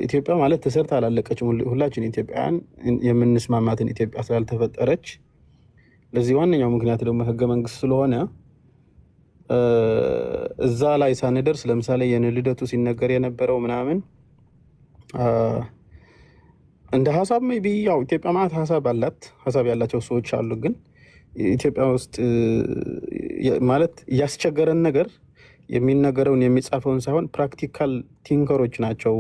ኢትዮጵያ ማለት ተሰርታ አላለቀችም። ሁላችን ኢትዮጵያውያን የምንስማማትን ኢትዮጵያ ስላልተፈጠረች ለዚህ ዋነኛው ምክንያት ደግሞ ህገ መንግስት ስለሆነ እዛ ላይ ሳንደርስ ለምሳሌ የልደቱ ሲነገር የነበረው ምናምን እንደ ሀሳብ ሜይ ቢ ያው ኢትዮጵያ ማለት ሀሳብ ያላቸው ሰዎች አሉ። ግን ኢትዮጵያ ውስጥ ማለት ያስቸገረን ነገር የሚነገረውን የሚጻፈውን ሳይሆን ፕራክቲካል ቲንከሮች ናቸው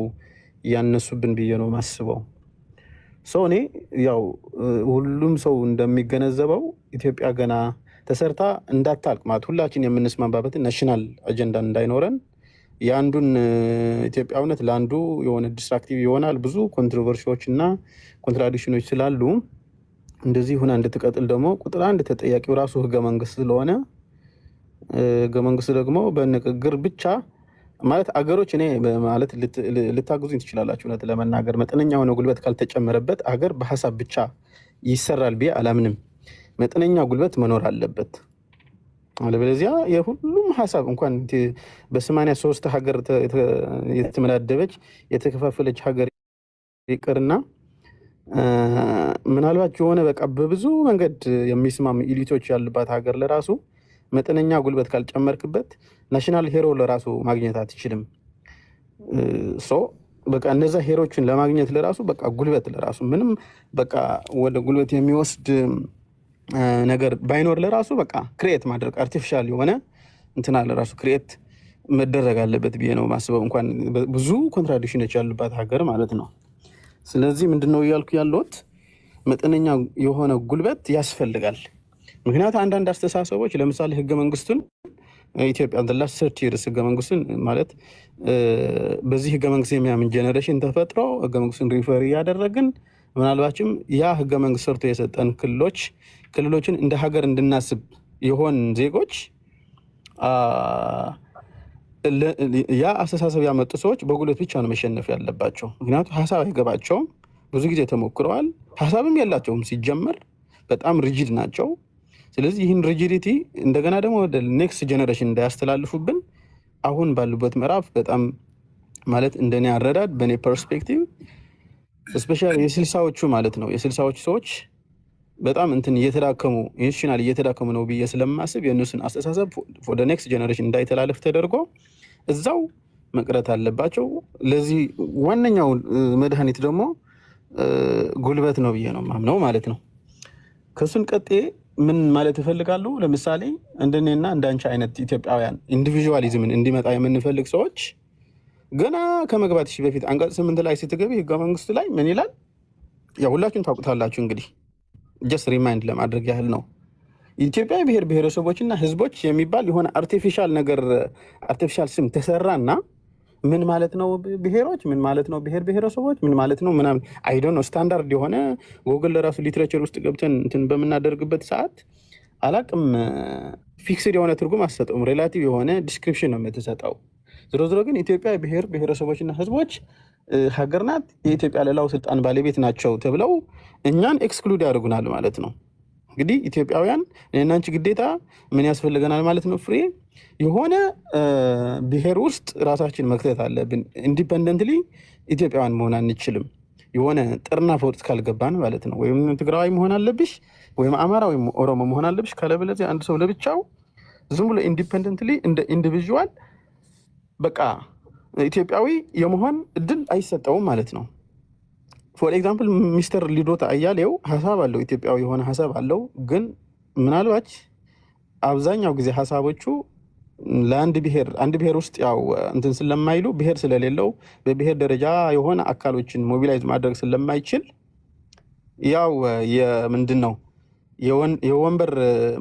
ያነሱብን ብዬ ነው ማስበው። ሰው እኔ ያው ሁሉም ሰው እንደሚገነዘበው ኢትዮጵያ ገና ተሰርታ እንዳታልቅ ማለት ሁላችን የምንስማማበትን ናሽናል አጀንዳ እንዳይኖረን የአንዱን ኢትዮጵያዊነት ለአንዱ የሆነ ዲስትራክቲቭ ይሆናል። ብዙ ኮንትሮቨርሲዎች እና ኮንትራዲክሽኖች ስላሉ እንደዚህ ሁና እንድትቀጥል ደግሞ ቁጥር አንድ ተጠያቂው ራሱ ህገ መንግስት ስለሆነ ህገ መንግስት ደግሞ በንግግር ብቻ ማለት አገሮች እኔ ማለት ልታግዙኝ ትችላላችሁ። እውነት ለመናገር መጠነኛ የሆነ ጉልበት ካልተጨመረበት አገር በሀሳብ ብቻ ይሰራል ብዬ አላምንም። መጠነኛ ጉልበት መኖር አለበት። አለበለዚያ የሁሉም ሀሳብ እንኳን በ83 ሀገር የተመዳደበች የተከፋፈለች ሀገር ይቅርና ምናልባት የሆነ በቃ በብዙ መንገድ የሚስማሙ ኢሊቶች ያሉባት ሀገር ለራሱ መጠነኛ ጉልበት ካልጨመርክበት ናሽናል ሄሮ ለራሱ ማግኘት አትችልም። በቃ እነዛ ሄሮችን ለማግኘት ለራሱ በቃ ጉልበት ለራሱ ምንም በቃ ወደ ጉልበት የሚወስድ ነገር ባይኖር ለራሱ በቃ ክሬት ማድረግ አርቲፊሻል የሆነ እንትና ለራሱ ክሬት መደረግ አለበት ብዬ ነው ማስበው። እንኳን ብዙ ኮንትራዲክሽኖች ያሉባት ሀገር ማለት ነው። ስለዚህ ምንድነው እያልኩ ያለሁት መጠነኛ የሆነ ጉልበት ያስፈልጋል። ምክንያቱም አንዳንድ አስተሳሰቦች ለምሳሌ ህገ መንግስቱን ኢትዮጵያ ላስት 30 years ህገ መንግስቱን ማለት በዚህ ህገ መንግስት የሚያምን ጄኔሬሽን ተፈጥሮ ህገ መንግስቱን ሪፈር እያደረግን ምናልባችም ያ ህገ መንግስት ሰርቶ የሰጠን ክልሎችን እንደ ሀገር እንድናስብ የሆን ዜጎች ያ አስተሳሰብ ያመጡ ሰዎች በጉልበት ብቻ ነው መሸነፍ ያለባቸው። ምክንያቱም ሀሳብ አይገባቸውም። ብዙ ጊዜ ተሞክረዋል። ሀሳብም የላቸውም ሲጀመር በጣም ሪጂድ ናቸው። ስለዚህ ይህን ሪጂዲቲ እንደገና ደግሞ ወደ ኔክስት ጀነሬሽን እንዳያስተላልፉብን አሁን ባሉበት ምዕራፍ በጣም ማለት እንደኔ አረዳድ በኔ ፐርስፔክቲቭ ስፔሻሊ የስልሳዎቹ ማለት ነው የስልሳዎቹ ሰዎች በጣም እንትን እየተዳከሙ ኢንስቲቱሽናል እየተዳከሙ ነው ብዬ ስለማስብ የእነሱን አስተሳሰብ ወደ ኔክስት ጀነሬሽን እንዳይተላለፍ ተደርጎ እዛው መቅረት አለባቸው። ለዚህ ዋነኛው መድኃኒት ደግሞ ጉልበት ነው ብዬ ነው ማምነው ማለት ነው። ከሱን ቀጤ ምን ማለት እፈልጋለሁ? ለምሳሌ እንደኔና እንዳንቺ አይነት ኢትዮጵያውያን ኢንዲቪጁዋሊዝምን እንዲመጣ የምንፈልግ ሰዎች ገና ከመግባትሽ በፊት አንቀጽ 8 ላይ ስትገቢ ህገ መንግስቱ ላይ ምን ይላል? ያው ሁላችሁም ታውቁታላችሁ። እንግዲህ ጀስት ሪማይንድ ለማድረግ ያህል ነው። ኢትዮጵያ ብሔር ብሔረሰቦችና ህዝቦች የሚባል የሆነ አርቲፊሻል ነገር አርቲፊሻል ስም ተሰራና ምን ማለት ነው ብሔሮች፣ ምን ማለት ነው ብሔር ብሔረሰቦች፣ ምን ማለት ነው ምናምን አይ ዶንት ኖ ስታንዳርድ የሆነ ጎግል ለራሱ ሊትሬቸር ውስጥ ገብተን እንትን በምናደርግበት ሰዓት አላቅም ፊክስድ የሆነ ትርጉም አትሰጠውም። ሬላቲቭ የሆነ ዲስክሪፕሽን ነው የምትሰጠው። ዝሮ ዝሮ ግን ኢትዮጵያ ብሔር ብሔረሰቦችና ህዝቦች ሀገር ናት፣ የኢትዮጵያ ሌላው ስልጣን ባለቤት ናቸው ተብለው እኛን ኤክስክሉድ ያደርጉናል ማለት ነው። እንግዲህ ኢትዮጵያውያን እኔና አንቺ ግዴታ ምን ያስፈልገናል ማለት ነው? ፍሬ የሆነ ብሔር ውስጥ ራሳችን መክተት አለብን። ኢንዲፐንደንትሊ ኢትዮጵያውያን መሆን አንችልም። የሆነ ጥርናፍ ውስጥ ካልገባን ማለት ነው። ወይም ትግራዋይ መሆን አለብሽ፣ ወይም አማራ ወይም ኦሮሞ መሆን አለብሽ። ካለበለዚያ አንድ ሰው ለብቻው ዝም ብሎ ኢንዲፐንደንትሊ እንደ ኢንዲቪዥዋል በቃ ኢትዮጵያዊ የመሆን እድል አይሰጠውም ማለት ነው። ፎር ኤግዛምፕል ሚስተር ልደቱ አያሌው ሀሳብ አለው፣ ኢትዮጵያዊ የሆነ ሀሳብ አለው። ግን ምናልባት አብዛኛው ጊዜ ሀሳቦቹ ለአንድ ብሔር ውስጥ ያው እንትን ስለማይሉ ብሔር ስለሌለው በብሔር ደረጃ የሆነ አካሎችን ሞቢላይዝ ማድረግ ስለማይችል ያው የምንድን ነው የወንበር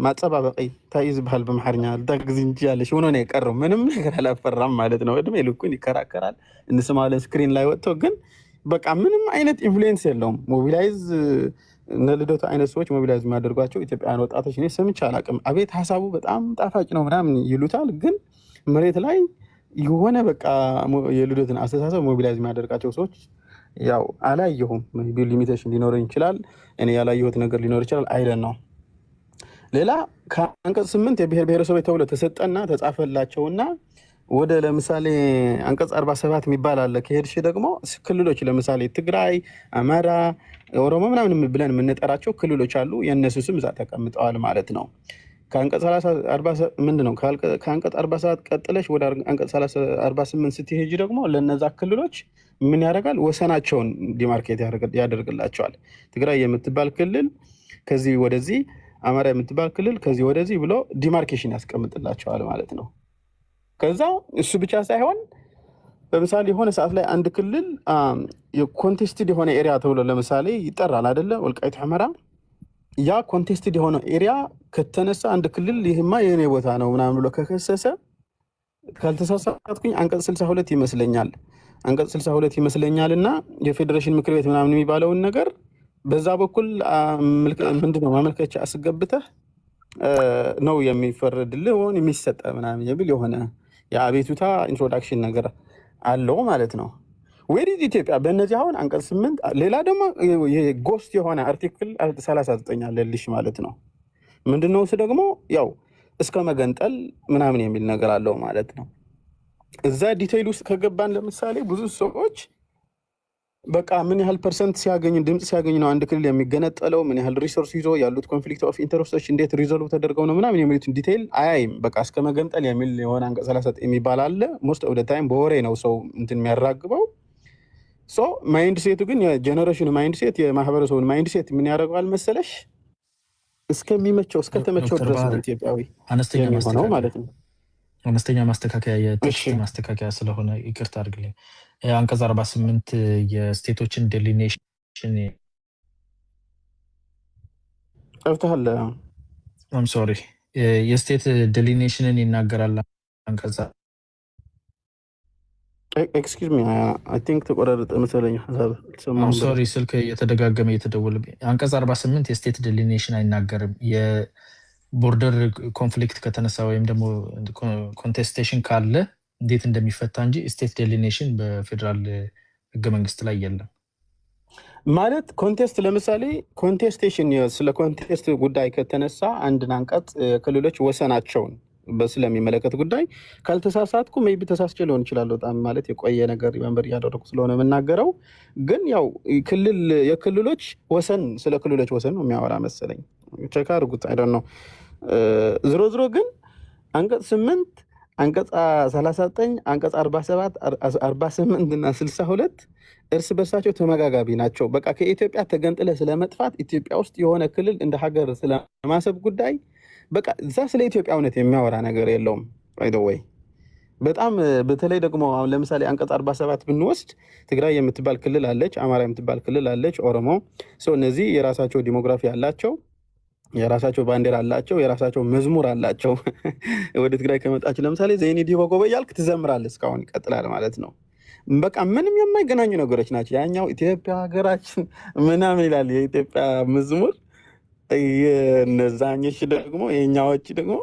ማጸባበቂ ታይዝ ባህል በመሐርኛ ልታግዝ እንጂ ያለሽ ሆኖ ነው የቀረው። ምንም ነገር አላፈራም ማለት ነው። እድሜ ልኩን ይከራከራል፣ እንስማለን ስክሪን ላይ ወጥቶ ግን በቃ ምንም አይነት ኢንፍሉዌንስ የለውም። ሞቢላይዝ እነ ልደቱ አይነት ሰዎች ሞቢላይዝ የሚያደርጓቸው ኢትዮጵያውያን ወጣቶች እኔ ሰምቼ አላውቅም። አቤት ሀሳቡ በጣም ጣፋጭ ነው ምናምን ይሉታል፣ ግን መሬት ላይ የሆነ በቃ የልደቱን አስተሳሰብ ሞቢላይዝ የሚያደርጋቸው ሰዎች ያው አላየሁም። ሊሚቴሽን ሊኖረኝ ይችላል፣ እኔ ያላየሁት ነገር ሊኖር ይችላል። አይደን ነው። ሌላ ከአንቀጽ 8 የብሔር ብሔረሰቦች ተብሎ ተሰጠና ተጻፈላቸውና ወደ ለምሳሌ አንቀጽ 47 የሚባል አለ። ከሄድሽ ደግሞ ክልሎች ለምሳሌ ትግራይ፣ አማራ፣ ኦሮሞ ምናምን ብለን የምንጠራቸው ክልሎች አሉ። የእነሱ ስም እዛ ተቀምጠዋል ማለት ነው። ከአንቀጽ 30 ምንድን ነው ከአንቀጽ 47 ቀጥለሽ ወደ አንቀጽ 48 ስትሄጂ ደግሞ ለነዛ ክልሎች ምን ያደርጋል? ወሰናቸውን ዲማርኬት ያደርግላቸዋል። ትግራይ የምትባል ክልል ከዚህ ወደዚህ፣ አማራ የምትባል ክልል ከዚህ ወደዚህ ብሎ ዲማርኬሽን ያስቀምጥላቸዋል ማለት ነው። ከዛ እሱ ብቻ ሳይሆን ለምሳሌ የሆነ ሰዓት ላይ አንድ ክልል የኮንቴስትድ የሆነ ኤሪያ ተብሎ ለምሳሌ ይጠራል አይደለ? ወልቃይት ሑመራ። ያ ኮንቴስትድ የሆነ ኤሪያ ከተነሳ አንድ ክልል ይህማ የኔ ቦታ ነው ምናምን ብሎ ከከሰሰ ካልተሳሳትኩኝ አንቀጽ 62 ይመስለኛል አንቀጽ 62 ይመስለኛል እና የፌዴሬሽን ምክር ቤት ምናምን የሚባለውን ነገር በዛ በኩል ምንድነው ማመልከቻ አስገብተህ ነው የሚፈረድልህ ሆን የሚሰጠ ምናምን የሚል የሆነ የአቤቱታ ኢንትሮዳክሽን ነገር አለው ማለት ነው። ወዲህ ኢትዮጵያ በእነዚህ አሁን አንቀጽ 8 ሌላ ደግሞ የጎስት የሆነ አርቲክል 39 አለልሽ ማለት ነው። ምንድነው እሱ ደግሞ ያው እስከ መገንጠል ምናምን የሚል ነገር አለው ማለት ነው። እዛ ዲቴይል ውስጥ ከገባን ለምሳሌ ብዙ ሰዎች በቃ ምን ያህል ፐርሰንት ሲያገኙ ድምፅ ሲያገኙ ነው አንድ ክልል የሚገነጠለው፣ ምን ያህል ሪሶርስ ይዞ ያሉት ኮንፍሊክት ኦፍ ኢንተረስቶች እንዴት ሪዞልቭ ተደርገው ነው ምናምን የሚሉትን ዲቴይል አያይም። በቃ እስከ መገንጠል የሚል የሆነ አንቀጽ 39 የሚባል አለ። ሞስት ኦፍ ዘ ታይም በወሬ ነው ሰው እንትን የሚያራግበው። ሶ ማይንድ ሴቱ ግን የጀነሬሽኑ ማይንድ ሴት የማህበረሰቡን ማይንድ ሴት ምን ያደርገዋል መሰለሽ እስከሚመቸው እስከተመቸው ድረስ ነው ኢትዮጵያዊ የሚሆነው ማለት ነው። አነስተኛ ማስተካከያ የቴክስት ማስተካከያ ስለሆነ ይቅርታ አድርግልኝ። አንቀጽ 48 የስቴቶችን ዴሊኔሽን ጠፍተሃል። ሶሪ የስቴት ዴሊኔሽንን ይናገራል አንቀጽ ኤክስኪውዝ ሚ አይ ቲንክ ተቆራረጠ መሰለኝ ሀሳብ አልሰማሁም። ሶሪ ስልክ እየተደጋገመ እየተደወለብኝ። አንቀጽ 48 የስቴት ዴሊኔሽን አይናገርም። የቦርደር ኮንፍሊክት ከተነሳ ወይም ደግሞ ኮንቴስቴሽን ካለ እንዴት እንደሚፈታ እንጂ ስቴት ዴሊኔሽን በፌዴራል ህገ መንግስት ላይ የለም። ማለት ኮንቴስት ለምሳሌ ኮንቴስቴሽን ስለ ኮንቴስት ጉዳይ ከተነሳ አንድን አንቀጽ ክልሎች ወሰናቸውን ስለሚመለከት ጉዳይ ካልተሳሳትኩ ሜይቢ ተሳስቼ ሊሆን ይችላል። በጣም ማለት የቆየ ነገር መንበር እያደረኩ ስለሆነ የምናገረው ግን ያው የክልሎች ወሰን ስለ ክልሎች ወሰን ነው የሚያወራ መሰለኝ። ቸክ አድርጉት። አይ ዶንት ኖ። ዝሮ ግን አንቀጽ 8 አንቀጽ 39 አንቀጽ 47 48 እና 62 እርስ በርሳቸው ተመጋጋቢ ናቸው። በቃ ከኢትዮጵያ ተገንጥለ ስለመጥፋት ኢትዮጵያ ውስጥ የሆነ ክልል እንደ ሀገር ስለማሰብ ጉዳይ በቃ እዛ ስለ ኢትዮጵያ እውነት የሚያወራ ነገር የለውም። ወይ በጣም በተለይ ደግሞ አሁን ለምሳሌ አንቀጽ 47 ብንወስድ ትግራይ የምትባል ክልል አለች፣ አማራ የምትባል ክልል አለች፣ ኦሮሞ ሰው እነዚህ የራሳቸው ዲሞግራፊ አላቸው፣ የራሳቸው ባንዲራ አላቸው፣ የራሳቸው መዝሙር አላቸው። ወደ ትግራይ ከመጣች ለምሳሌ ዘይኒ ዲቦጎበ እያልክ ትዘምራለህ፣ እስካሁን ይቀጥላል ማለት ነው። በቃ ምንም የማይገናኙ ነገሮች ናቸው። ያኛው ኢትዮጵያ ሀገራችን ምናምን ይላል የኢትዮጵያ መዝሙር፣ የነዛኞች ደግሞ የኛዎች ደግሞ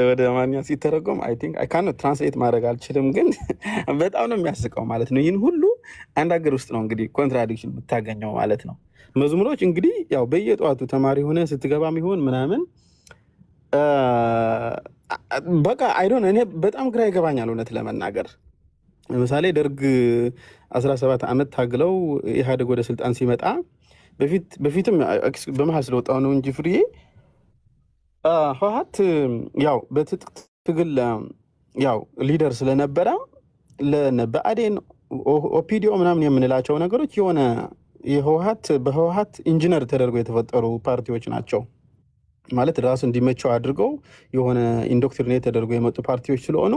ወደ አማርኛ ሲተረጎም አይ ቲንክ አይ ካን ትራንስሌት ማድረግ አልችልም፣ ግን በጣም ነው የሚያስቀው ማለት ነው። ይህን ሁሉ አንድ ሀገር ውስጥ ነው እንግዲህ ኮንትራዲክሽን ብታገኘው ማለት ነው። መዝሙሮች እንግዲህ ያው በየጠዋቱ ተማሪ ሆነ ስትገባም ይሆን ምናምን በቃ አይዶን እኔ በጣም ግራ ይገባኛል እውነት ለመናገር። ለምሳሌ ደርግ 17 ዓመት ታግለው ኢህአዴግ ወደ ስልጣን ሲመጣ በፊትም በመሀል ስለወጣው ነው እንጂ ፍሬ ህወሓት ያው በትጥቅ ትግል ያው ሊደር ስለነበረ በአዴን ኦፒዲዮ ምናምን የምንላቸው ነገሮች የሆነ በህወሓት ኢንጂነር ተደርገው የተፈጠሩ ፓርቲዎች ናቸው ማለት ራሱ እንዲመቸው አድርገው የሆነ ኢንዶክትሪኔት ተደርገው የመጡ ፓርቲዎች ስለሆኑ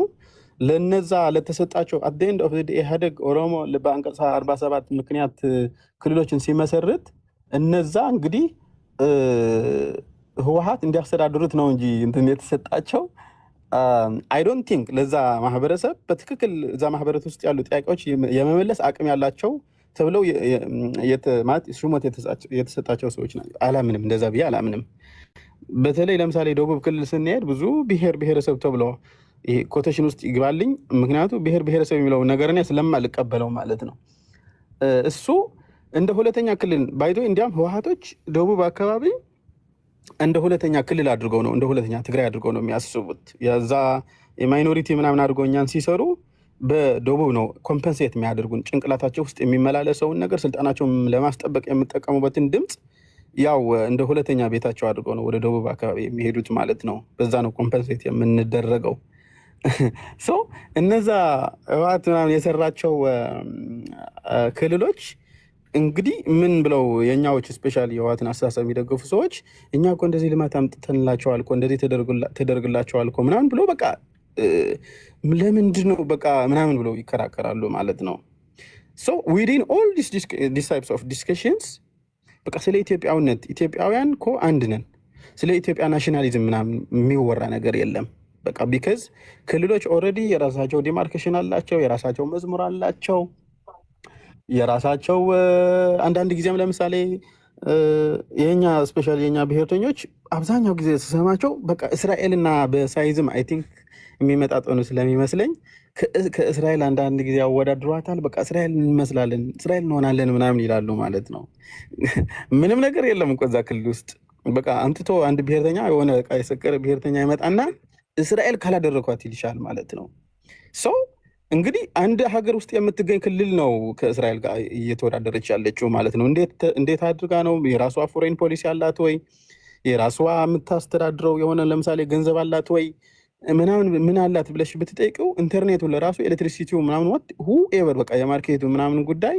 ለነዛ ለተሰጣቸው አት ኤንድ ኦፍ ዘ ኢህአዴግ ኦሮሞ በአንቀጽ 47 ምክንያት ክልሎችን ሲመሰርት እነዛ እንግዲህ ህወሓት እንዲያስተዳድሩት ነው እንጂ እንትን የተሰጣቸው አይ ዶንት ቲንክ ለዛ ማህበረሰብ በትክክል እዛ ማህበረሰብ ውስጥ ያሉ ጥያቄዎች የመመለስ አቅም ያላቸው ተብለው ሹመት የተሰጣቸው ሰዎች ናቸው። አላምንም፣ እንደዛ ብዬ አላምንም። በተለይ ለምሳሌ ደቡብ ክልል ስንሄድ ብዙ ብሔር ብሔረሰብ ተብሎ ኮቴሽን ውስጥ ይግባልኝ፣ ምክንያቱ ብሔር ብሔረሰብ የሚለው ነገር እኔ ስለማልቀበለው ማለት ነው። እሱ እንደ ሁለተኛ ክልል ባይቶ እንዲያም ህወሓቶች ደቡብ አካባቢ እንደ ሁለተኛ ክልል አድርገው ነው እንደ ሁለተኛ ትግራይ አድርገው ነው የሚያስቡት። የዛ የማይኖሪቲ ምናምን አድርጎ እኛን ሲሰሩ በደቡብ ነው ኮምፐንሴት የሚያደርጉን። ጭንቅላታቸው ውስጥ የሚመላለሰውን ነገር ስልጣናቸውን ለማስጠበቅ የምጠቀሙበትን ድምፅ ያው እንደ ሁለተኛ ቤታቸው አድርገው ነው ወደ ደቡብ አካባቢ የሚሄዱት ማለት ነው። በዛ ነው ኮምፐንሴት የምንደረገው። እነዛ ህወሓት ምናምን የሰራቸው ክልሎች እንግዲህ ምን ብለው የእኛዎች ስፔሻሊ የህወሓትን አስተሳሰብ የሚደግፉ ሰዎች እኛ እኮ እንደዚህ ልማት አምጥተንላቸዋል እኮ እንደዚህ ተደርግላቸዋል እኮ ምናምን ብሎ በቃ ለምንድን ነው በቃ ምናምን ብለው ይከራከራሉ ማለት ነው። ዊዲን ኦል ዲስ ታይፕስ ኦፍ ዲስከሽንስ በቃ ስለ ኢትዮጵያዊነት ኢትዮጵያውያን እኮ አንድ ነን፣ ስለ ኢትዮጵያ ናሽናሊዝም ምናምን የሚወራ ነገር የለም። በቃ ቢከዝ ክልሎች ኦልሬዲ የራሳቸው ዲማርኬሽን አላቸው፣ የራሳቸው መዝሙር አላቸው፣ የራሳቸው አንዳንድ ጊዜም ለምሳሌ የኛ ስፔሻሊ የኛ ብሔርተኞች አብዛኛው ጊዜ ስሰማቸው በቃ እስራኤልና በሳይዝም አይ ቲንክ የሚመጣጠኑ ስለሚመስለኝ ከእስራኤል አንዳንድ ጊዜ ያወዳድሯታል። በቃ እስራኤል እንመስላለን፣ እስራኤል እንሆናለን ምናምን ይላሉ ማለት ነው። ምንም ነገር የለም እኮ እዛ ክልል ውስጥ። በቃ አምጥቶ አንድ ብሔርተኛ የሆነ ዕቃ የሰቀረ ብሔርተኛ ይመጣና እስራኤል ካላደረኳት ይልሻል ማለት ነው። እንግዲህ አንድ ሀገር ውስጥ የምትገኝ ክልል ነው ከእስራኤል ጋር እየተወዳደረች ያለችው ማለት ነው። እንዴት አድርጋ ነው? የራሷ ፎሬን ፖሊሲ አላት ወይ? የራሷ የምታስተዳድረው የሆነ ለምሳሌ ገንዘብ አላት ወይ ምናምን ምን አላት ብለሽ ብትጠይቂው ኢንተርኔቱን ለራሱ ኤሌክትሪሲቲው ምናምን ሁኤቨር በቃ የማርኬቱ ምናምን ጉዳይ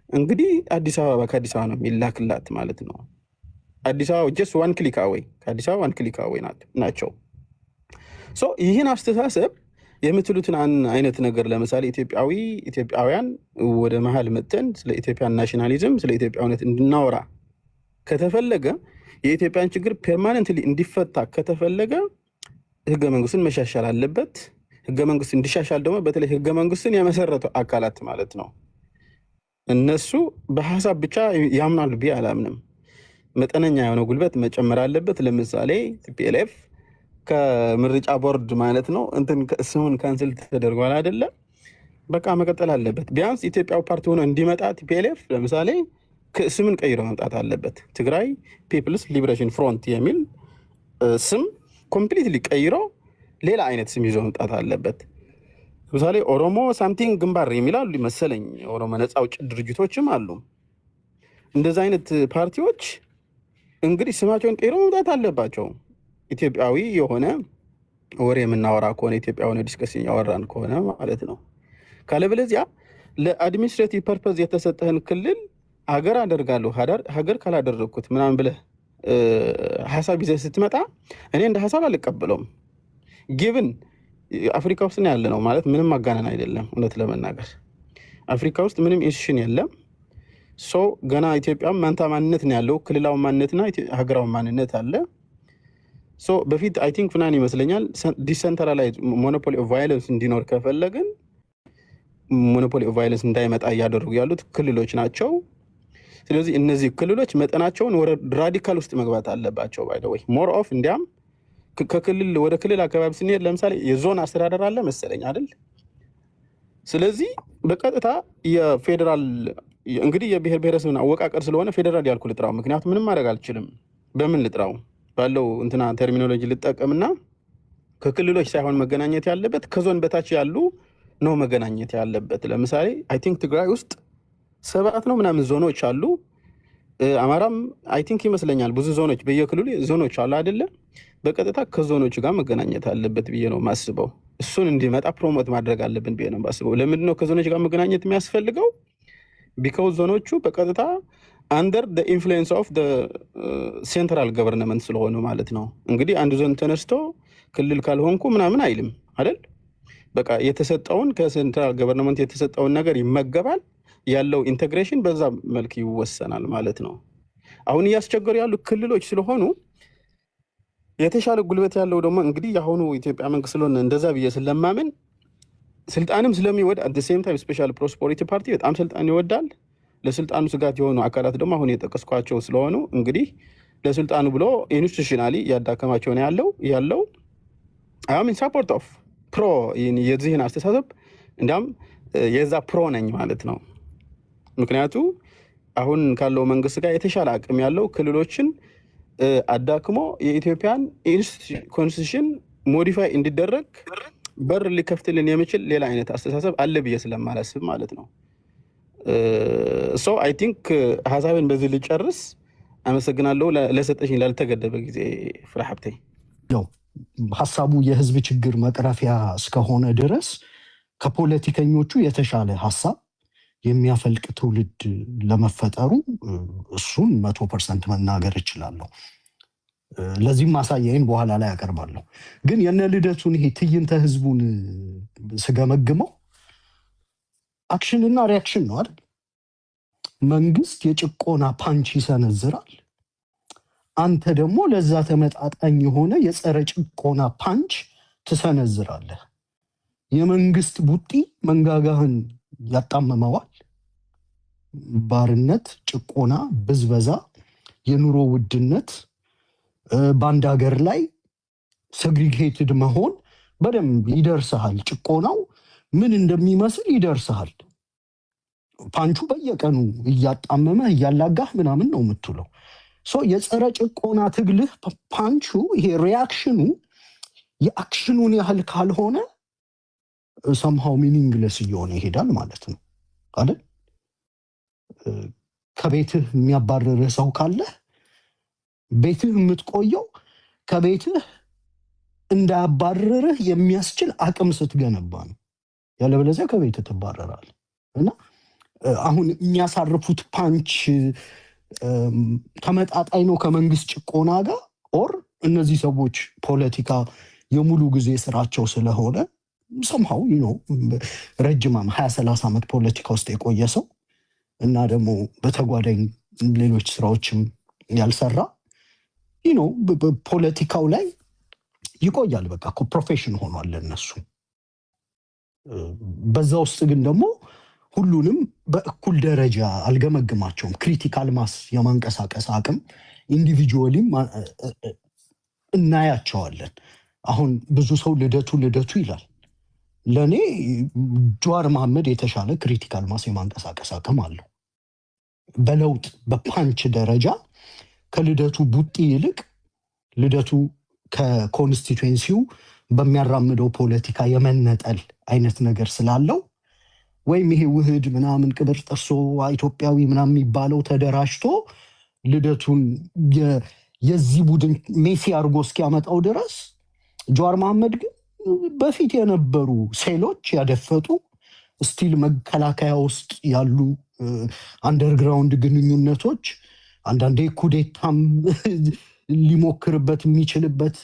እንግዲህ አዲስ አበባ ከአዲስ አበባ ነው የሚላክላት ማለት ነው። አዲስ አበባ ጀስት ዋን ክሊክ አዌይ ከአዲስ አበባ ዋን ክሊክ አዌይ ናቸው። ይህን አስተሳሰብ የምትሉትን አይነት ነገር ለምሳሌ ኢትዮጵያውያን ወደ መሀል መጥተን ስለ ኢትዮጵያን ናሽናሊዝም ስለ ኢትዮጵያዊነት እንድናወራ ከተፈለገ የኢትዮጵያን ችግር ፐርማነንትሊ እንዲፈታ ከተፈለገ ህገ መንግስቱን መሻሻል አለበት። ህገ መንግስት እንዲሻሻል ደግሞ በተለይ ህገ መንግስትን የመሰረቱ አካላት ማለት ነው እነሱ በሀሳብ ብቻ ያምናሉ ብዬ አላምንም። መጠነኛ የሆነ ጉልበት መጨመር አለበት። ለምሳሌ ቲፒኤልኤፍ ከምርጫ ቦርድ ማለት ነው ስሙን ካንስል ተደርጓል አይደለም፣ በቃ መቀጠል አለበት። ቢያንስ ኢትዮጵያው ፓርቲ ሆኖ እንዲመጣ ቲፒኤልኤፍ ለምሳሌ ስምን ቀይሮ መምጣት አለበት። ትግራይ ፒፕልስ ሊበሬሽን ፍሮንት የሚል ስም ኮምፕሊትሊ ቀይሮ ሌላ አይነት ስም ይዞ መምጣት አለበት። ለምሳሌ ኦሮሞ ሳምቲንግ ግንባር የሚላሉ መሰለኝ፣ ኦሮሞ ነፃ አውጪ ድርጅቶችም አሉ። እንደዚህ አይነት ፓርቲዎች እንግዲህ ስማቸውን ቀይሮ መምጣት አለባቸው። ኢትዮጵያዊ የሆነ ወሬ የምናወራ ከሆነ ኢትዮጵያ የሆነ ዲስከሽን ያወራን ከሆነ ማለት ነው። ካለበለዚያ ለአድሚኒስትሬቲቭ ፐርፐዝ የተሰጠህን ክልል ሀገር አደርጋለሁ ሀገር ካላደረግኩት ምናምን ብለህ ሀሳብ ይዘህ ስትመጣ እኔ እንደ ሀሳብ አልቀበለውም። ጊቭን አፍሪካ ውስጥ ያለ ነው ማለት ምንም ማጋነን አይደለም። እውነት ለመናገር አፍሪካ ውስጥ ምንም ኢንስቲትዩሽን የለም። ገና ኢትዮጵያ መንታ ማንነት ነው ያለው። ክልላዊ ማንነትና ሀገራዊ ማንነት አለ። በፊት አይ ቲንክ ፍናን ይመስለኛል ዲሰንትራላይዝ ሞኖፖሊ ኦፍ ቫይለንስ እንዲኖር ከፈለግን ሞኖፖሊ ኦፍ ቫይለንስ እንዳይመጣ እያደረጉ ያሉት ክልሎች ናቸው። ስለዚህ እነዚህ ክልሎች መጠናቸውን ወደ ራዲካል ውስጥ መግባት አለባቸው። ባይ ዘ ወይ ሞር ኦፍ እንዲያም ከክልል ወደ ክልል አካባቢ ስንሄድ ለምሳሌ የዞን አስተዳደር አለ መሰለኝ አይደል? ስለዚህ በቀጥታ የፌዴራል እንግዲህ የብሔር ብሔረሰብን አወቃቀር ስለሆነ ፌዴራል ያልኩ ልጥራው፣ ምክንያቱም ምንም ማድረግ አልችልም። በምን ልጥራው ባለው ተርሚኖሎጂ ልጠቀምና ከክልሎች ሳይሆን መገናኘት ያለበት ከዞን በታች ያሉ ነው መገናኘት ያለበት። ለምሳሌ አይ ቲንክ ትግራይ ውስጥ 7 ነው ምናምን ዞኖች አሉ። አማራም አይ ቲንክ ይመስለኛል ብዙ ዞኖች በየክልሉ ዞኖች አሉ አይደለ? በቀጥታ ከዞኖች ጋር መገናኘት አለበት ብዬ ነው ማስበው። እሱን እንዲመጣ ፕሮሞት ማድረግ አለብን ብዬ ነው ማስበው። ለምንድን ነው ከዞኖች ጋር መገናኘት የሚያስፈልገው? ቢካውዝ ዞኖቹ በቀጥታ አንደር ኢንፍሉዌንስ ኦፍ ሴንትራል ገቨርንመንት ስለሆኑ ማለት ነው። እንግዲህ አንድ ዞን ተነስቶ ክልል ካልሆንኩ ምናምን አይልም አይደል? በቃ የተሰጠውን ከሴንትራል ገቨርንመንት የተሰጠውን ነገር ይመገባል። ያለው ኢንቴግሬሽን በዛ መልክ ይወሰናል ማለት ነው። አሁን እያስቸገሩ ያሉ ክልሎች ስለሆኑ የተሻለ ጉልበት ያለው ደግሞ እንግዲህ የአሁኑ ኢትዮጵያ መንግስት ስለሆነ እንደዛ ብዬ ስለማምን ስልጣንም ስለሚወድ አት ሴም ታይም ስፔሻል ፕሮስፐሪቲ ፓርቲ በጣም ስልጣን ይወዳል። ለስልጣኑ ስጋት የሆኑ አካላት ደግሞ አሁን የጠቀስኳቸው ስለሆኑ እንግዲህ ለስልጣኑ ብሎ ኢንስቲቱሽናሊ እያዳከማቸው ነው ያለው አም ኢን ሰፖርት ኦፍ ፕሮ የዚህን አስተሳሰብ እንዲያም የዛ ፕሮ ነኝ ማለት ነው። ምክንያቱ አሁን ካለው መንግስት ጋር የተሻለ አቅም ያለው ክልሎችን አዳክሞ የኢትዮጵያን ኮንስቲቱሽን ሞዲፋይ እንዲደረግ በር ሊከፍትልን የሚችል ሌላ አይነት አስተሳሰብ አለ ብዬ ስለማላስብ ማለት ነው። ሶ አይ ቲንክ ሀሳቤን በዚህ ልጨርስ። አመሰግናለሁ ለሰጠሽኝ ላልተገደበ ጊዜ ፍሬ ሀብቴ። ያው ሀሳቡ የህዝብ ችግር መቅረፊያ እስከሆነ ድረስ ከፖለቲከኞቹ የተሻለ ሀሳብ የሚያፈልቅ ትውልድ ለመፈጠሩ እሱን 100% መናገር እችላለሁ። ለዚህም ማሳያዬን በኋላ ላይ አቀርባለሁ። ግን የነ ልደቱን ይሄ ትዕይንተ ህዝቡን ስገመግመው አክሽንና ሪያክሽን ነው አይደል? መንግስት የጭቆና ፓንች ይሰነዝራል፣ አንተ ደግሞ ለዛ ተመጣጣኝ የሆነ የጸረ ጭቆና ፓንች ትሰነዝራለህ። የመንግስት ቡጢ መንጋጋህን ያጣመመዋል። ባርነት፣ ጭቆና፣ ብዝበዛ፣ የኑሮ ውድነት፣ በአንድ ሀገር ላይ ሴግሪጌትድ መሆን በደንብ ይደርስሃል። ጭቆናው ምን እንደሚመስል ይደርስሃል። ፓንቹ በየቀኑ እያጣመመ እያላጋህ ምናምን ነው የምትውለው። የጸረ ጭቆና ትግልህ ፓንቹ ይሄ ሪያክሽኑ የአክሽኑን ያህል ካልሆነ ሰምሃው ሚኒንግለስ እየሆነ ይሄዳል ማለት ነው አይደል? ከቤትህ የሚያባርርህ ሰው ካለ ቤትህ የምትቆየው ከቤትህ እንዳያባርርህ የሚያስችል አቅም ስትገነባ ነው። ያለበለዚያ ከቤትህ ትባረራለህ። እና አሁን የሚያሳርፉት ፓንች ተመጣጣኝ ነው ከመንግስት ጭቆና ጋር ኦር እነዚህ ሰዎች ፖለቲካ የሙሉ ጊዜ ስራቸው ስለሆነ ሰምሃው ረጅም 20-30 ዓመት ፖለቲካ ውስጥ የቆየ ሰው እና ደግሞ በተጓዳኝ ሌሎች ስራዎችም ያልሰራ ፖለቲካው ላይ ይቆያል። በቃ ፕሮፌሽን ሆኗል ለነሱ። በዛ ውስጥ ግን ደግሞ ሁሉንም በእኩል ደረጃ አልገመግማቸውም። ክሪቲካል ማስ የማንቀሳቀስ አቅም ኢንዲቪጁዋሊም እናያቸዋለን። አሁን ብዙ ሰው ልደቱ ይላል። ለእኔ ጀዋር መሐመድ የተሻለ ክሪቲካል ማስ የማንቀሳቀስ አቅም አለው። በለውጥ በፓንች ደረጃ ከልደቱ ቡጢ ይልቅ ልደቱ ከኮንስቲቱዌንሲው በሚያራምደው ፖለቲካ የመነጠል አይነት ነገር ስላለው ወይም ይሄ ውህድ ምናምን ቅብር ጥሶ ኢትዮጵያዊ ምናምን የሚባለው ተደራጅቶ ልደቱን የዚህ ቡድን ሜሲ አድርጎ እስኪያመጣው ድረስ ጀዋር መሐመድ ግን በፊት የነበሩ ሴሎች ያደፈጡ ስቲል መከላከያ ውስጥ ያሉ አንደርግራውንድ ግንኙነቶች አንዳንዴ ኩዴታም ሊሞክርበት የሚችልበት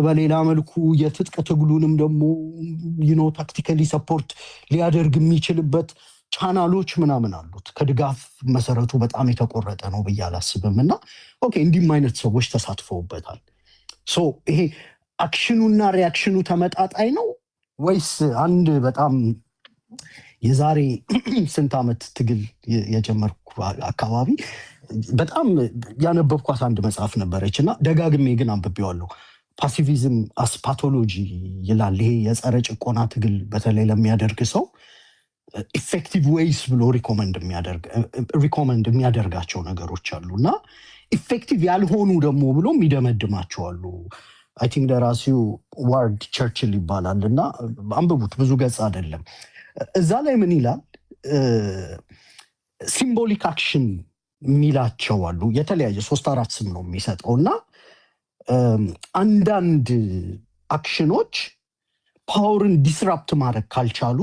በሌላ መልኩ የትጥቅ ትግሉንም ደግሞ ታክቲካሊ ሰፖርት ሊያደርግ የሚችልበት ቻናሎች ምናምን አሉት። ከድጋፍ መሰረቱ በጣም የተቆረጠ ነው ብዬ አላስብም። እና ኦኬ እንዲህም አይነት ሰዎች ተሳትፈውበታል። ይሄ አክሽኑና ሪያክሽኑ ተመጣጣኝ ነው ወይስ አንድ በጣም የዛሬ ስንት ዓመት ትግል የጀመርኩ አካባቢ በጣም ያነበብኳት አንድ መጽሐፍ ነበረች እና ደጋግሜ ግን አንብቤዋለሁ። ፓሲቪዝም አስ ፓቶሎጂ ይላል። ይሄ የጸረ ጭቆና ትግል በተለይ ለሚያደርግ ሰው ኢፌክቲቭ ዌይስ ብሎ ሪኮመንድ የሚያደርጋቸው ነገሮች አሉ እና ኢፌክቲቭ ያልሆኑ ደግሞ ብሎ የሚደመድማቸው አሉ። አይ ቲንክ ደራሲው ዋርድ ቸርችል ይባላል እና አንብቡት፣ ብዙ ገጽ አይደለም። እዛ ላይ ምን ይላል? ሲምቦሊክ አክሽን የሚላቸው አሉ። የተለያየ 3-4 ስም ነው የሚሰጠው እና አንዳንድ አክሽኖች ፓወርን ዲስራፕት ማድረግ ካልቻሉ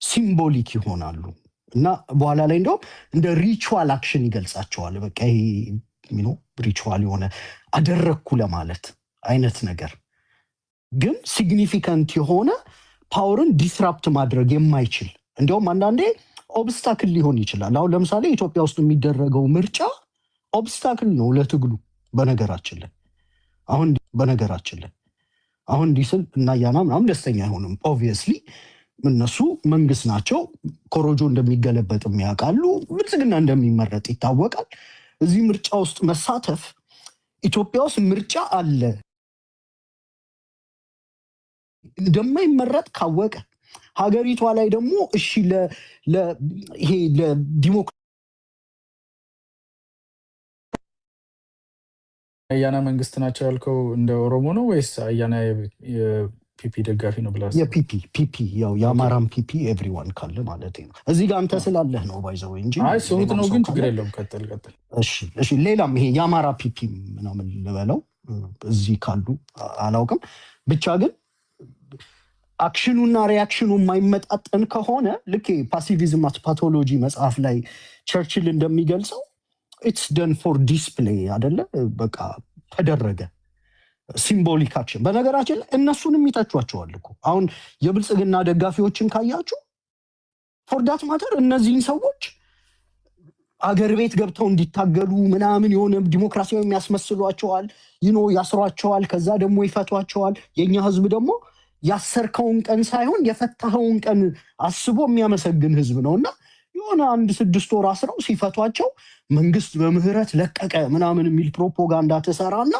ሲምቦሊክ ይሆናሉ እና በኋላ ላይ እንደውም እንደ ሪቹዋል አክሽን ይገልጻቸዋል። በቃ ሪቹዋል የሆነ አደረግኩ ለማለት አይነት ነገር ግን ሲግኒፊካንት የሆነ ፓወርን ዲስራፕት ማድረግ የማይችል እንዲሁም አንዳንዴ ኦብስታክል ሊሆን ይችላል። አሁን ለምሳሌ ኢትዮጵያ ውስጥ የሚደረገው ምርጫ ኦብስታክል ነው ለትግሉ። በነገራችን ላይ አሁን እንዲህ ስል እና ያና ምናምን ደስተኛ አይሆንም። ኦብቪየስሊ እነሱ መንግስት ናቸው። ኮሮጆ እንደሚገለበጥ የሚያውቃሉ። ብልጽግና እንደሚመረጥ ይታወቃል። እዚህ ምርጫ ውስጥ መሳተፍ ኢትዮጵያ ውስጥ ምርጫ አለ እንደማይመረጥ ካወቀ ሀገሪቷ ላይ ደግሞ እሺ ይሄ ለዲሞክራሲ አያና መንግስት ናቸው ያልከው እንደ ኦሮሞ ነው ወይስ አያና ፒፒ ደጋፊ ነው ብላ የፒፒ ያው የአማራም ፒፒ ኤቭሪዋን ካለ ማለት ነው። እዚህ ጋር አንተ ስላለህ ነው ባይዘው እንጂ አይ ሰውት ነው ግን ችግር የለውም። ቀጥል። እሺ ሌላም ይሄ የአማራ ፒፒ ምናምን ልበለው እዚህ ካሉ አላውቅም። ብቻ ግን አክሽኑና ሪያክሽኑ የማይመጣጠን ከሆነ ልክ ፓሲቪዝም አት ፓቶሎጂ መጽሐፍ ላይ ቸርችል እንደሚገልጸው ኢትስ ደን ፎር ዲስፕሌይ አይደለ? በቃ ተደረገ ሲምቦሊክ አክሽን። በነገራችን ላይ እነሱንም ይተቿቸዋል እኮ አሁን የብልጽግና ደጋፊዎችን ካያችሁ ፎር ዳት ማተር እነዚህን ሰዎች አገር ቤት ገብተው እንዲታገሉ ምናምን የሆነ ዲሞክራሲያዊ የሚያስመስሏቸዋል፣ ያስሯቸዋል፣ ከዛ ደግሞ ይፈቷቸዋል። የኛ ህዝብ ደግሞ ያሰርከውን ቀን ሳይሆን የፈታኸውን ቀን አስቦ የሚያመሰግን ህዝብ ነውና የሆነ 1-6 ወር አስረው ሲፈቷቸው መንግስት በምህረት ለቀቀ ምናምን የሚል ፕሮፓጋንዳ ተሰራና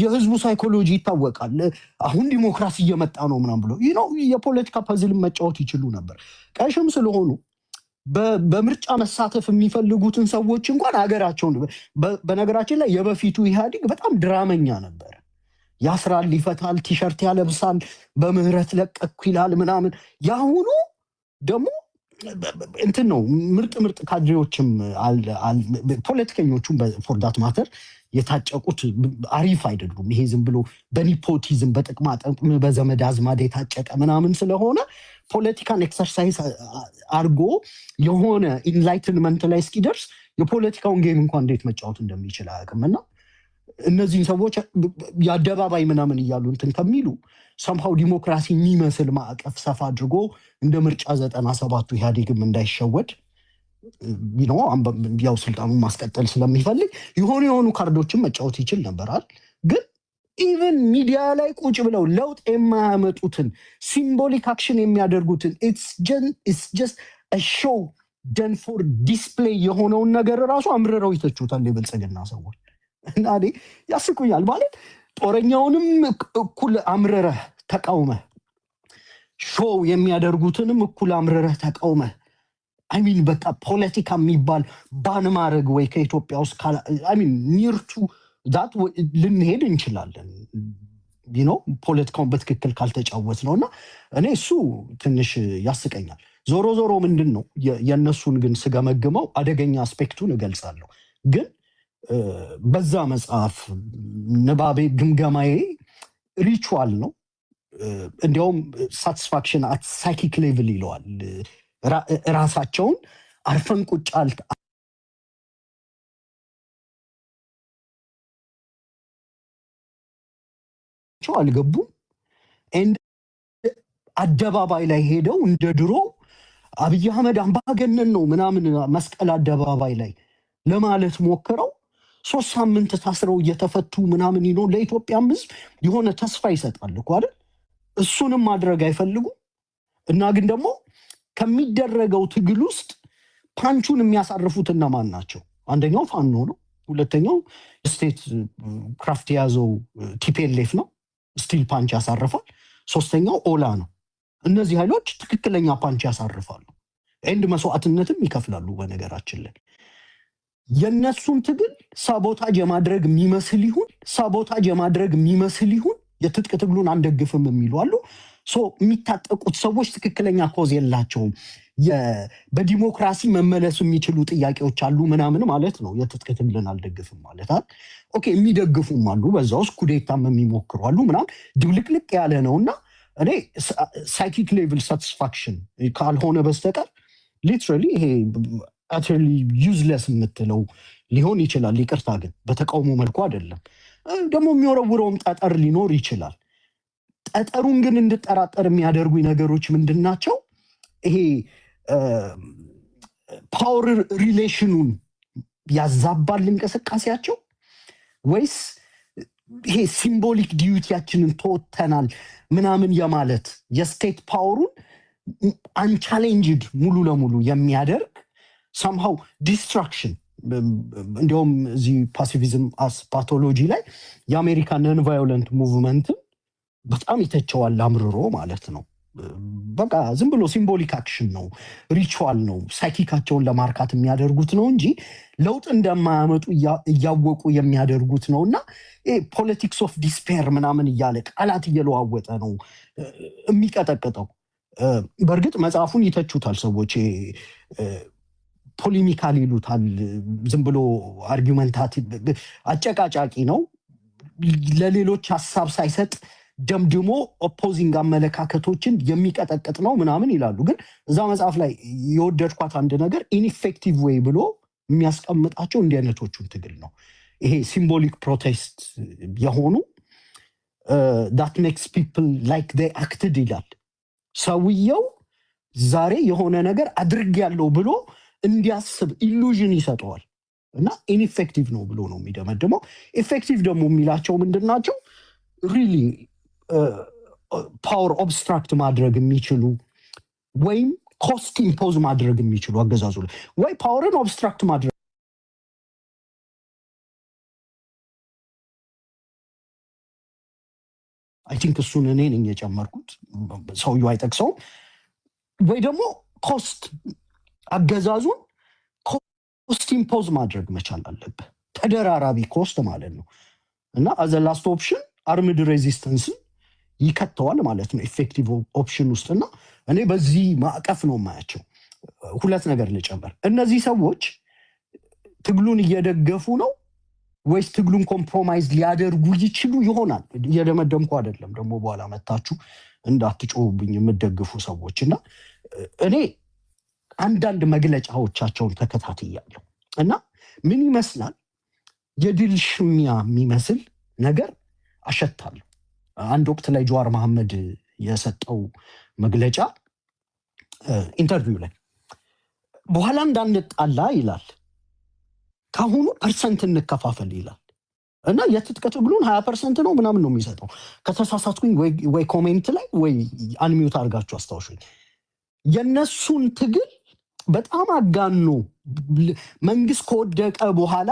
የህዝቡ ሳይኮሎጂ ይታወቃል። አሁን ዲሞክራሲ እየመጣ ነው ምናምን ብሎ የፖለቲካ ፐዝልን መጫወት ይችሉ ነበር። ቀሽም ስለሆኑ በምርጫ መሳተፍ የሚፈልጉትን ሰዎች እንኳን ሀገራቸውን በነገራችን ላይ የበፊቱ ኢህአዴግ በጣም ድራመኛ ነበር። ያስራል፣ ይፈታል፣ ቲሸርት ያለብሳል፣ በምህረት ለቀኩ ይላል ምናምን። ያሁኑ ደግሞ እንትን ነው። ምርጥ ካድሬዎችም ፖለቲከኞቹም ፎር ዳት ማተር የታጨቁት አሪፍ አይደሉም። ይሄ ዝም ብሎ በኒፖቲዝም በጥቅማ ጥቅም በዘመድ አዝማድ የታጨቀ ምናምን ስለሆነ ፖለቲካን ኤክሰርሳይዝ አድርጎ የሆነ ኢንላይትንመንት ላይ እስኪደርስ የፖለቲካውን ጌም እንኳን እንዴት መጫወት እንደሚችል አያውቅምና እነዚህን ሰዎች የአደባባይ ምናምን እያሉ እንትን ከሚሉ ሰምሃው ዲሞክራሲ የሚመስል ማዕቀፍ ሰፋ አድርጎ እንደ ምርጫ 97ቱ ኢህአዴግም እንዳይሸወድ ያው ስልጣኑን ማስቀጠል ስለሚፈልግ የሆኑ ካርዶችን መጫወት ይችል ነበራል። ግን ኢቨን ሚዲያ ላይ ቁጭ ብለው ለውጥ የማያመጡትን ሲምቦሊክ አክሽን የሚያደርጉትን ኢትስ ጀስት ሾው ደን ፎር ዲስፕሌይ የሆነውን ነገር ራሱ አምርረው ይተቹታል የብልጽግና ሰዎች። እና ያስቁኛል ማለት ጦረኛውንም እኩል አምርረህ ተቃውመህ ሾው የሚያደርጉትንም እኩል አምርረህ ተቃውመህ አይሚን በቃ ፖለቲካ የሚባል ባን ማድረግ ወይ ከኢትዮጵያ ውስጥ ኒርቱ ዛት ልንሄድ እንችላለን ፖለቲካውን በትክክል ካልተጫወት ነው። እና እኔ እሱ ትንሽ ያስቀኛል። ዞሮ ምንድን ነው የእነሱን ግን ስገመግመው አደገኛ አስፔክቱን እገልጻለሁ። ግን በዛ መጽሐፍ ንባቤ ግምገማዬ ሪቹዋል ነው። እንዲያውም ሳቲስፋክሽን አት ሳይኪክ ሌቭል ይለዋል። ራሳቸውን አርፈን ቁጭ አልገቡም። አደባባይ ላይ ሄደው እንደ ድሮ አብይ አህመድ አምባገነን ነው ምናምን መስቀል አደባባይ ላይ ለማለት ሞክረው 3 ሳምንት ታስረው እየተፈቱ ምናምን ለኢትዮጵያም ህዝብ የሆነ ተስፋ ይሰጣል እኮ አይደል? እሱንም ማድረግ አይፈልጉም። እና ግን ደግሞ ከሚደረገው ትግል ውስጥ ፓንቹን የሚያሳርፉት እነማን ናቸው? አንደኛው ፋኖ ነው። ሁለተኛው ስቴት ክራፍት የያዘው ቲፒኤልኤፍ ነው፣ ስቲል ፓንች ያሳርፋል። ሶስተኛው ኦላ ነው። እነዚህ ኃይሎች ትክክለኛ ፓንች ያሳርፋሉ፣ ኤንድ መስዋዕትነትም ይከፍላሉ። በነገራችን ላይ የነሱን ትግል ሳቦታጅ የማድረግ የሚመስል ይሁን የትጥቅ ትግሉን አንደግፍም የሚሉ አሉ። የሚታጠቁት ሰዎች ትክክለኛ ኮዝ የላቸውም። በዲሞክራሲ መመለሱ የሚችሉ ጥያቄዎች አሉ ምናምን ማለት ነው። የትጥቅ ትግልን አልደግፍም ማለት ኦኬ። የሚደግፉም አሉ፣ በዛ ውስጥ ኩዴታም የሚሞክሩ አሉ ምናምን። ድብልቅልቅ ያለ ነውና እኔ ሳይኪክ ሌቭል ሳቲስፋክሽን ካልሆነ በስተቀር ሊትራሊ ይሄ አተርሊ ዩዝለስ የምትለው ሊሆን ይችላል። ይቅርታ ግን በተቃውሞ መልኩ አይደለም። ደግሞ የሚወረውረውም ጠጠር ሊኖር ይችላል። ጠጠሩን ግን እንድጠራጠር የሚያደርጉኝ ነገሮች ምንድን ናቸው? ይሄ ፓወር ሪሌሽኑን ያዛባል እንቅስቃሴያቸው፣ ወይስ ይሄ ሲምቦሊክ ዲዩቲያችንን ተወጥተናል ምናምን የማለት የስቴት ፓወሩን አንቻሌንጅድ ሙሉ ለሙሉ የሚያደርግ ሳምሃው ዲስትራክሽን። እንዲሁም እዚህ ፓሲቪዝም አስ ፓቶሎጂ ላይ የአሜሪካ ነን ቫዮለንት ሙቭመንትን በጣም ይተቸዋል አምርሮ ማለት ነው። በቃ ዝም ብሎ ሲምቦሊክ አክሽን ነው፣ ሪቹዋል ነው፣ ሳይኪካቸውን ለማርካት የሚያደርጉት ነው እንጂ ለውጥ እንደማያመጡ እያወቁ የሚያደርጉት ነው። እና ፖለቲክስ ኦፍ ዲስፔር ምናምን እያለ ቃላት እየለዋወጠ ነው የሚቀጠቅጠው። በእርግጥ መጽሐፉን ይተቹታል ሰዎች፣ ፖሊሚካል ይሉታል። ዝም ብሎ አርጊመንታቲቭ አጨቃጫቂ ነው፣ ለሌሎች ሀሳብ ሳይሰጥ ደምድሞ ኦፖዚንግ አመለካከቶችን የሚቀጠቅጥ ነው ምናምን ይላሉ። ግን እዛ መጽሐፍ ላይ የወደድኳት አንድ ነገር ኢንፌክቲቭ ወይ ብሎ የሚያስቀምጣቸው እንዲህ አይነቶቹን ትግል ነው። ይሄ ሲምቦሊክ ፕሮቴስት የሆኑ that makes people like they acted ይላል። ሰውየው ዛሬ የሆነ ነገር አድርጌያለሁ ብሎ እንዲያስብ ኢሉዥን ይሰጠዋል እና ኢንፌክቲቭ ነው ብሎ ነው የሚደመድመው። ኢፌክቲቭ ደግሞ የሚላቸው ምንድን ናቸው? ሪሊ ፓወር ኦብስትራክት ማድረግ የሚችሉ ወይም ኮስት ኢምፖዝ ማድረግ የሚችሉ አገዛዙ ላይ ወይ ፓወርን ኦብስትራክት ማድረግ አይ ቲንክ እሱን እኔ ነኝ የጨመርኩት፣ ሰውየው አይጠቅሰውም። ወይ ደግሞ ኮስት አገዛዙን ኮስት ኢምፖዝ ማድረግ መቻል አለብህ፣ ተደራራቢ ኮስት ማለት ነው። እና አዘ ላስት ኦፕሽን አርምድ ሬዚስተንስን ይከተዋል ማለት ነው ኢፌክቲቭ ኦፕሽን ውስጥ። እና እኔ በዚህ ማዕቀፍ ነው የማያቸው። ሁለት ነገር ልጨምር። እነዚህ ሰዎች ትግሉን እየደገፉ ነው ወይስ ትግሉን ኮምፕሮማይዝ ሊያደርጉ ይችሉ ይሆናል? እየደመደምኩ አይደለም፣ ደግሞ በኋላ መታችሁ እንዳትጮሁብኝ የምደግፉ ሰዎች። እና እኔ አንዳንድ መግለጫዎቻቸውን ተከታትያለሁ እና ምን ይመስላል የድል ሽሚያ የሚመስል ነገር አሸታለሁ። አንድ ወቅት ላይ ጀዋር መሐመድ የሰጠው መግለጫ ኢንተርቪው ላይ በኋላ እንዳንጣላ ይላል፣ ካሁኑ ፐርሰንት እንከፋፈል ይላል እና የትጥቅ ትግሉን 20% ነው ምናምን ነው የሚሰጠው። ከተሳሳትኩኝ ወይ ኮሜንት ላይ ወይ አንሚዩት አድርጋችሁ አስታውሹኝ። የነሱን ትግል በጣም አጋኖ መንግስት ከወደቀ በኋላ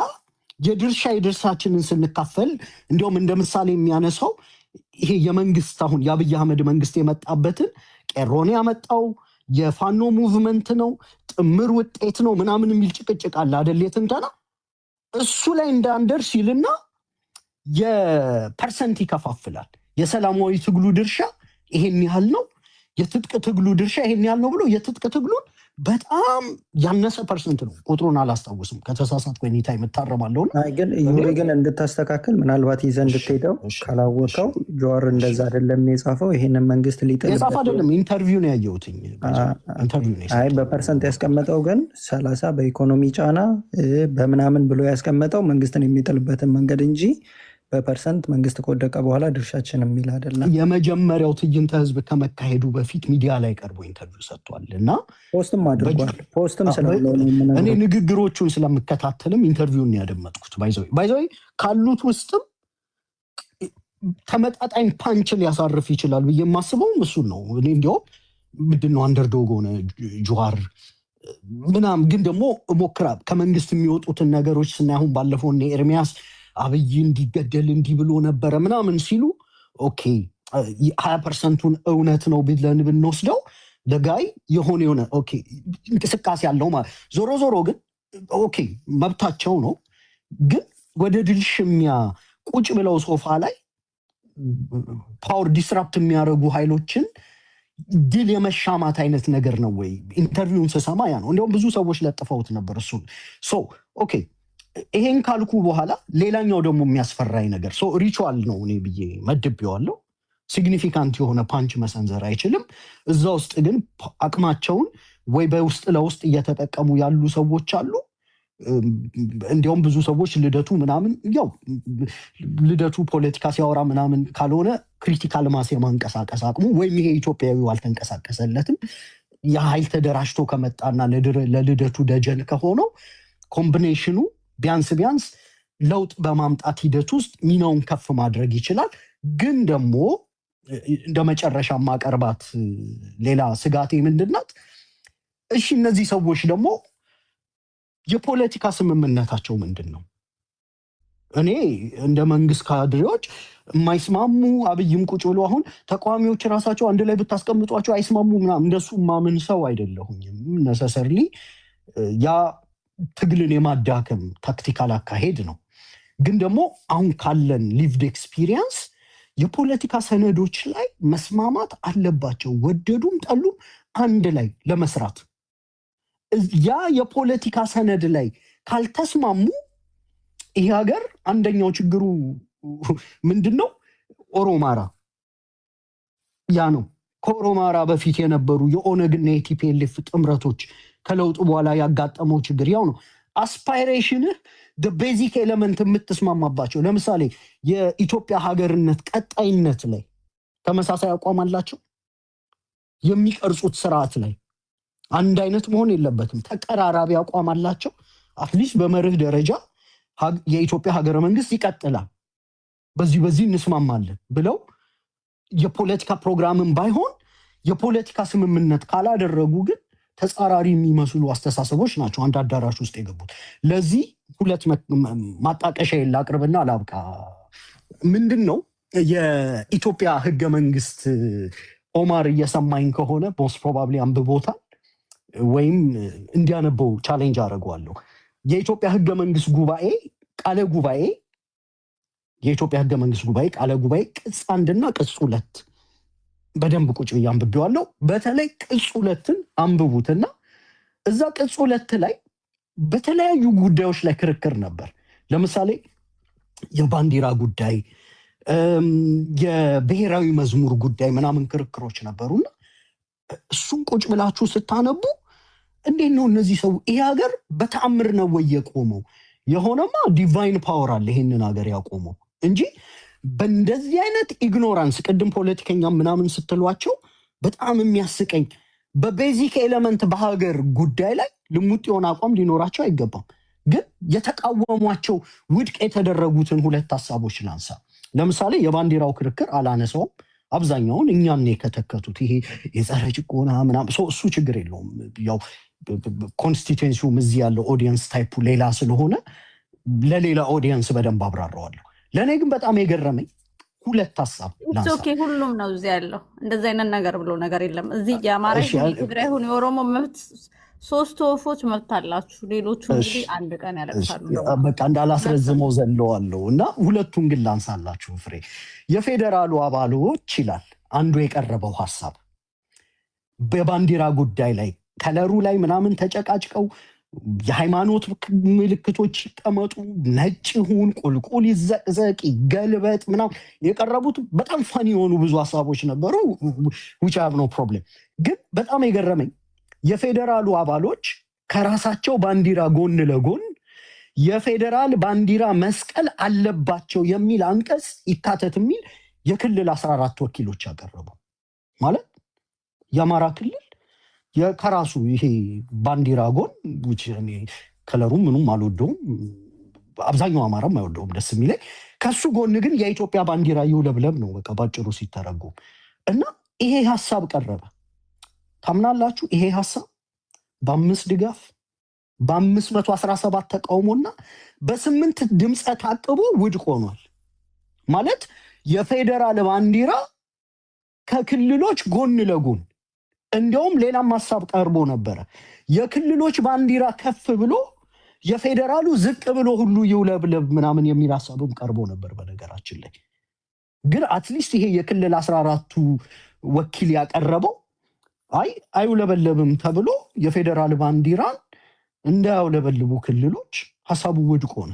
የድርሻችንን ስንካፈል እንዲሁም እንደ ምሳሌ የሚያነሳው ይሄ የመንግስት አሁን የአብይ አህመድ መንግስት የመጣበትን ቄሮን ያመጣው የፋኖ ሙቭመንት ነው ጥምር ውጤት ነው ምናምን የሚል ጭቅጭቅ አለ አይደል? የትንተና እሱ ላይ እንዳንደርስ ይልና የፐርሰንት ይከፋፍላል። የሰላማዊ ትግሉ ድርሻ ይሄን ያህል ነው፣ የትጥቅ ትግሉ ድርሻ ይሄን ያህል ነው ብሎ የትጥቅ ትግሉን በጣም ያነሰ ፐርሰንት ነው። ቁጥሩን አላስታውስም፣ ከተሳሳትኩ ኔታ የምታረማለሁ። ግን ዩሪ ግን እንድታስተካክል ምናልባት ይዘህ እንድትሄደው ካላወቀው ጀዋር እንደዛ አይደለም የጻፈው። ይሄንን መንግስት ሊጥል የጻፈ አይደለም፣ ኢንተርቪው ነው ያየሁት። አይ በፐርሰንት ያስቀመጠው ግን 30 በኢኮኖሚ ጫና በምናምን ብሎ ያስቀመጠው መንግስትን የሚጥልበትን መንገድ እንጂ በፐርሰንት መንግስት ከወደቀ በኋላ ድርሻችን የሚል አይደለም። የመጀመሪያው ትዕይንተ ህዝብ ከመካሄዱ በፊት ሚዲያ ላይ ቀርቦ ኢንተርቪው ሰጥቷል እና ፖስትም አድርጓል። ፖስትም እኔ ንግግሮቹን ስለምከታተልም ኢንተርቪውን ያደመጥኩት ባይዘዊ ካሉት ውስጥም ተመጣጣኝ ፓንች ሊያሳርፍ ይችላል ብዬ የማስበውም እሱን ነው። እኔ እንዲያውም ምንድነው አንደርዶግ ሆነ ጀዋር ምናምን፣ ግን ደግሞ ሞክራ ከመንግስት የሚወጡትን ነገሮች ስናይ አሁን ባለፈው እነ ኤርሚያስ አብይ እንዲገደል እንዲህ ብሎ ነበረ ምናምን ሲሉ ኦኬ 20%ቱን እውነት ነው ብለን ብንወስደው ለጋይ የሆነ ኦኬ እንቅስቃሴ ያለው ማለት ዞሮ ዞሮ ግን ኦኬ መብታቸው ነው። ግን ወደ ድል ሽሚያ ቁጭ ብለው ሶፋ ላይ ፓወር ዲስራፕት የሚያደርጉ ኃይሎችን ድል የመሻማት አይነት ነገር ነው ወይ? ኢንተርቪውን ስሰማ ያ ነው። እንዲያውም ብዙ ሰዎች ለጥፈውት ነበር እሱን። ኦኬ ይሄን ካልኩ በኋላ ሌላኛው ደግሞ የሚያስፈራኝ ነገር ሪቹዋል ነው እኔ ብዬ መድቤዋለሁ። ሲግኒፊካንት የሆነ ፓንች መሰንዘር አይችልም። እዛ ውስጥ ግን አቅማቸውን ወይ በውስጥ ለውስጥ እየተጠቀሙ ያሉ ሰዎች አሉ። እንዲያውም ብዙ ሰዎች ልደቱ ምናምን ያው ልደቱ ፖለቲካ ሲያወራ ምናምን ካልሆነ ክሪቲካል ማስ የማንቀሳቀስ አቅሙ ወይም ይሄ ኢትዮጵያዊው አልተንቀሳቀሰለትም። የኃይል ተደራጅቶ ከመጣና ለልደቱ ደጀን ከሆነው ኮምቢኔሽኑ ቢያንስ ለውጥ በማምጣት ሂደት ውስጥ ሚናውን ከፍ ማድረግ ይችላል። ግን ደግሞ እንደ መጨረሻ ማቀርባት ሌላ ስጋቴ ምንድናት? እሺ እነዚህ ሰዎች ደግሞ የፖለቲካ ስምምነታቸው ምንድን ነው? እኔ እንደ መንግስት ካድሬዎች የማይስማሙ አብይም ቁጭ ብሎ አሁን ተቃዋሚዎች ራሳቸው አንድ ላይ ብታስቀምጧቸው አይስማሙ ምናምን እንደሱ ማምን ሰው አይደለሁኝም። ነሰሰርሊ ያ ትግልን የማዳከም ታክቲካል አካሄድ ነው። ግን ደግሞ አሁን ካለን ሊቭድ ኤክስፒሪየንስ የፖለቲካ ሰነዶች ላይ መስማማት አለባቸው። ወደዱም ጠሉም አንድ ላይ ለመስራት ያ የፖለቲካ ሰነድ ላይ ካልተስማሙ ይሄ ሀገር አንደኛው ችግሩ ምንድነው? ኦሮማራ ያ ነው። ከኦሮማራ በፊት የነበሩ የኦነግና የቲፒኤልኤፍ ጥምረቶች ከለውጡ በኋላ ያጋጠመው ችግር ያው ነው። አስፓይሬሽንህ ቤዚክ ኤሌመንት የምትስማማባቸው ለምሳሌ የኢትዮጵያ ሀገርነት ቀጣይነት ላይ ተመሳሳይ አቋም አላቸው። የሚቀርጹት ስርዓት ላይ አንድ አይነት መሆን የለበትም። ተቀራራቢ አቋም አላቸው። አትሊስት በመርህ ደረጃ የኢትዮጵያ ሀገረ መንግስት ይቀጥላል፣ በዚህ እንስማማለን ብለው የፖለቲካ ፕሮግራምን ባይሆን የፖለቲካ ስምምነት ካላደረጉ ግን ተጻራሪ የሚመስሉ አስተሳሰቦች ናቸው አንድ አዳራሽ ውስጥ የገቡት። ለዚህ ሁለት ማጣቀሻ ላቅርብና አላብቃ። ምንድን ነው የኢትዮጵያ ህገ መንግስት ኦማር እየሰማኝ ከሆነ ሞስት ፕሮባብሊ አንብቦታል ወይም እንዲያነበው ቻሌንጅ አደርገዋለሁ። የኢትዮጵያ ህገ መንግስት ጉባኤ ቃለ ጉባኤ የኢትዮጵያ ህገ መንግስት ጉባኤ ቃለ ጉባኤ ቅጽ 1 እና ቅጽ 2 በደንብ ቁጭ ብዬ አንብቤዋለሁ። በተለይ ቅጽ 2ን አንብቡትና እዛ ቅጽ 2 ላይ በተለያዩ ጉዳዮች ላይ ክርክር ነበር። ለምሳሌ የባንዲራ ጉዳይ፣ የብሔራዊ መዝሙር ጉዳይ ምናምን ክርክሮች ነበሩና እሱን ቁጭ ብላችሁ ስታነቡ እንዴት ነው እነዚህ ሰው ይሄ ሀገር በተአምር ነው ወይ የቆመው? የሆነማ ዲቫይን ፓወር አለ ይሄንን ሀገር ያቆመው እንጂ በእንደዚህ አይነት ኢግኖራንስ ቅድም ፖለቲከኛ ምናምን ስትሏቸው በጣም የሚያስቀኝ በቤዚክ ኤሌመንት በሀገር ጉዳይ ላይ ልሙጥ የሆነ አቋም ሊኖራቸው አይገባም። ግን የተቃወሟቸው ውድቅ የተደረጉትን ሁለት ሀሳቦች ላንሳ። ለምሳሌ የባንዲራው ክርክር አላነሳውም። አብዛኛውን እኛን የከተከቱት ይሄ የጸረ ጭቆና ምናምን እሱ ችግር የለውም። ያው ኮንስቲቱዌንሲውም እዚህ ያለው ኦዲየንስ ታይፑ ሌላ ስለሆነ ለሌላ ኦዲየንስ በደንብ አብራራዋለሁ። ለእኔ ግን በጣም የገረመኝ ሁለት ሀሳብ ላንሳ። ሁሉም ነው እዚህ ያለው እንደዚህ አይነት ነገር ብሎ ነገር የለም። እዚህ የአማራ ትግራይ ሁን የኦሮሞ መብት ሶስት ወፎች መብት አላችሁ። ሌሎቹ እንግዲህ አንድ ቀን ያለቅሳሉ። በቃ እንዳላስረዝመው ዘለዋለሁ እና ሁለቱን ግን ላንሳላችሁ። ፍሬ የፌዴራሉ አባሎች ይላል አንዱ የቀረበው ሀሳብ በባንዲራ ጉዳይ ላይ ከለሩ ላይ ምናምን ተጨቃጭቀው የሃይማኖት ምልክቶች ይቀመጡ፣ ነጭ ይሁን፣ ቁልቁል ይዘቅዘቅ፣ ይገልበጥ ምናምን የቀረቡት በጣም ፈኒ የሆኑ ብዙ ሀሳቦች ነበሩ። which I have no problem። ግን በጣም የገረመኝ የፌዴራሉ አባሎች ከራሳቸው ባንዲራ ጎን ለጎን የፌዴራል ባንዲራ መስቀል አለባቸው የሚል አንቀጽ ይካተት የሚል የክልል 14 ወኪሎች ያቀረቡ ማለት የአማራ ክልል ከራሱ ይሄ ባንዲራ ጎን ከለሩ ምኑም አልወደውም፣ አብዛኛው አማራም አይወደውም ደስ የሚለኝ። ከሱ ጎን ግን የኢትዮጵያ ባንዲራ ይውለብለብ ነው በቃ ባጭሩ ሲተረጎም። እና ይሄ ሀሳብ ቀረበ። ታምናላችሁ? ይሄ ሀሳብ በ5 ድጋፍ በ517 ተቃውሞና በ8 ድምፀ ታቅቦ ውድቅ ሆኗል። ማለት የፌዴራል ባንዲራ ከክልሎች ጎን ለጎን እንዲያውም ሌላም ሀሳብ ቀርቦ ነበረ። የክልሎች ባንዲራ ከፍ ብሎ የፌዴራሉ ዝቅ ብሎ ሁሉ ይውለብለብ ምናምን የሚል ሀሳብም ቀርቦ ነበር። በነገራችን ላይ ግን አትሊስት ይሄ የክልል 14ቱ ወኪል ያቀረበው አይውለበለብም ተብሎ የፌዴራል ባንዲራን እንዳያውለበልቡ ክልሎች ሀሳቡ ውድቅ ሆነ።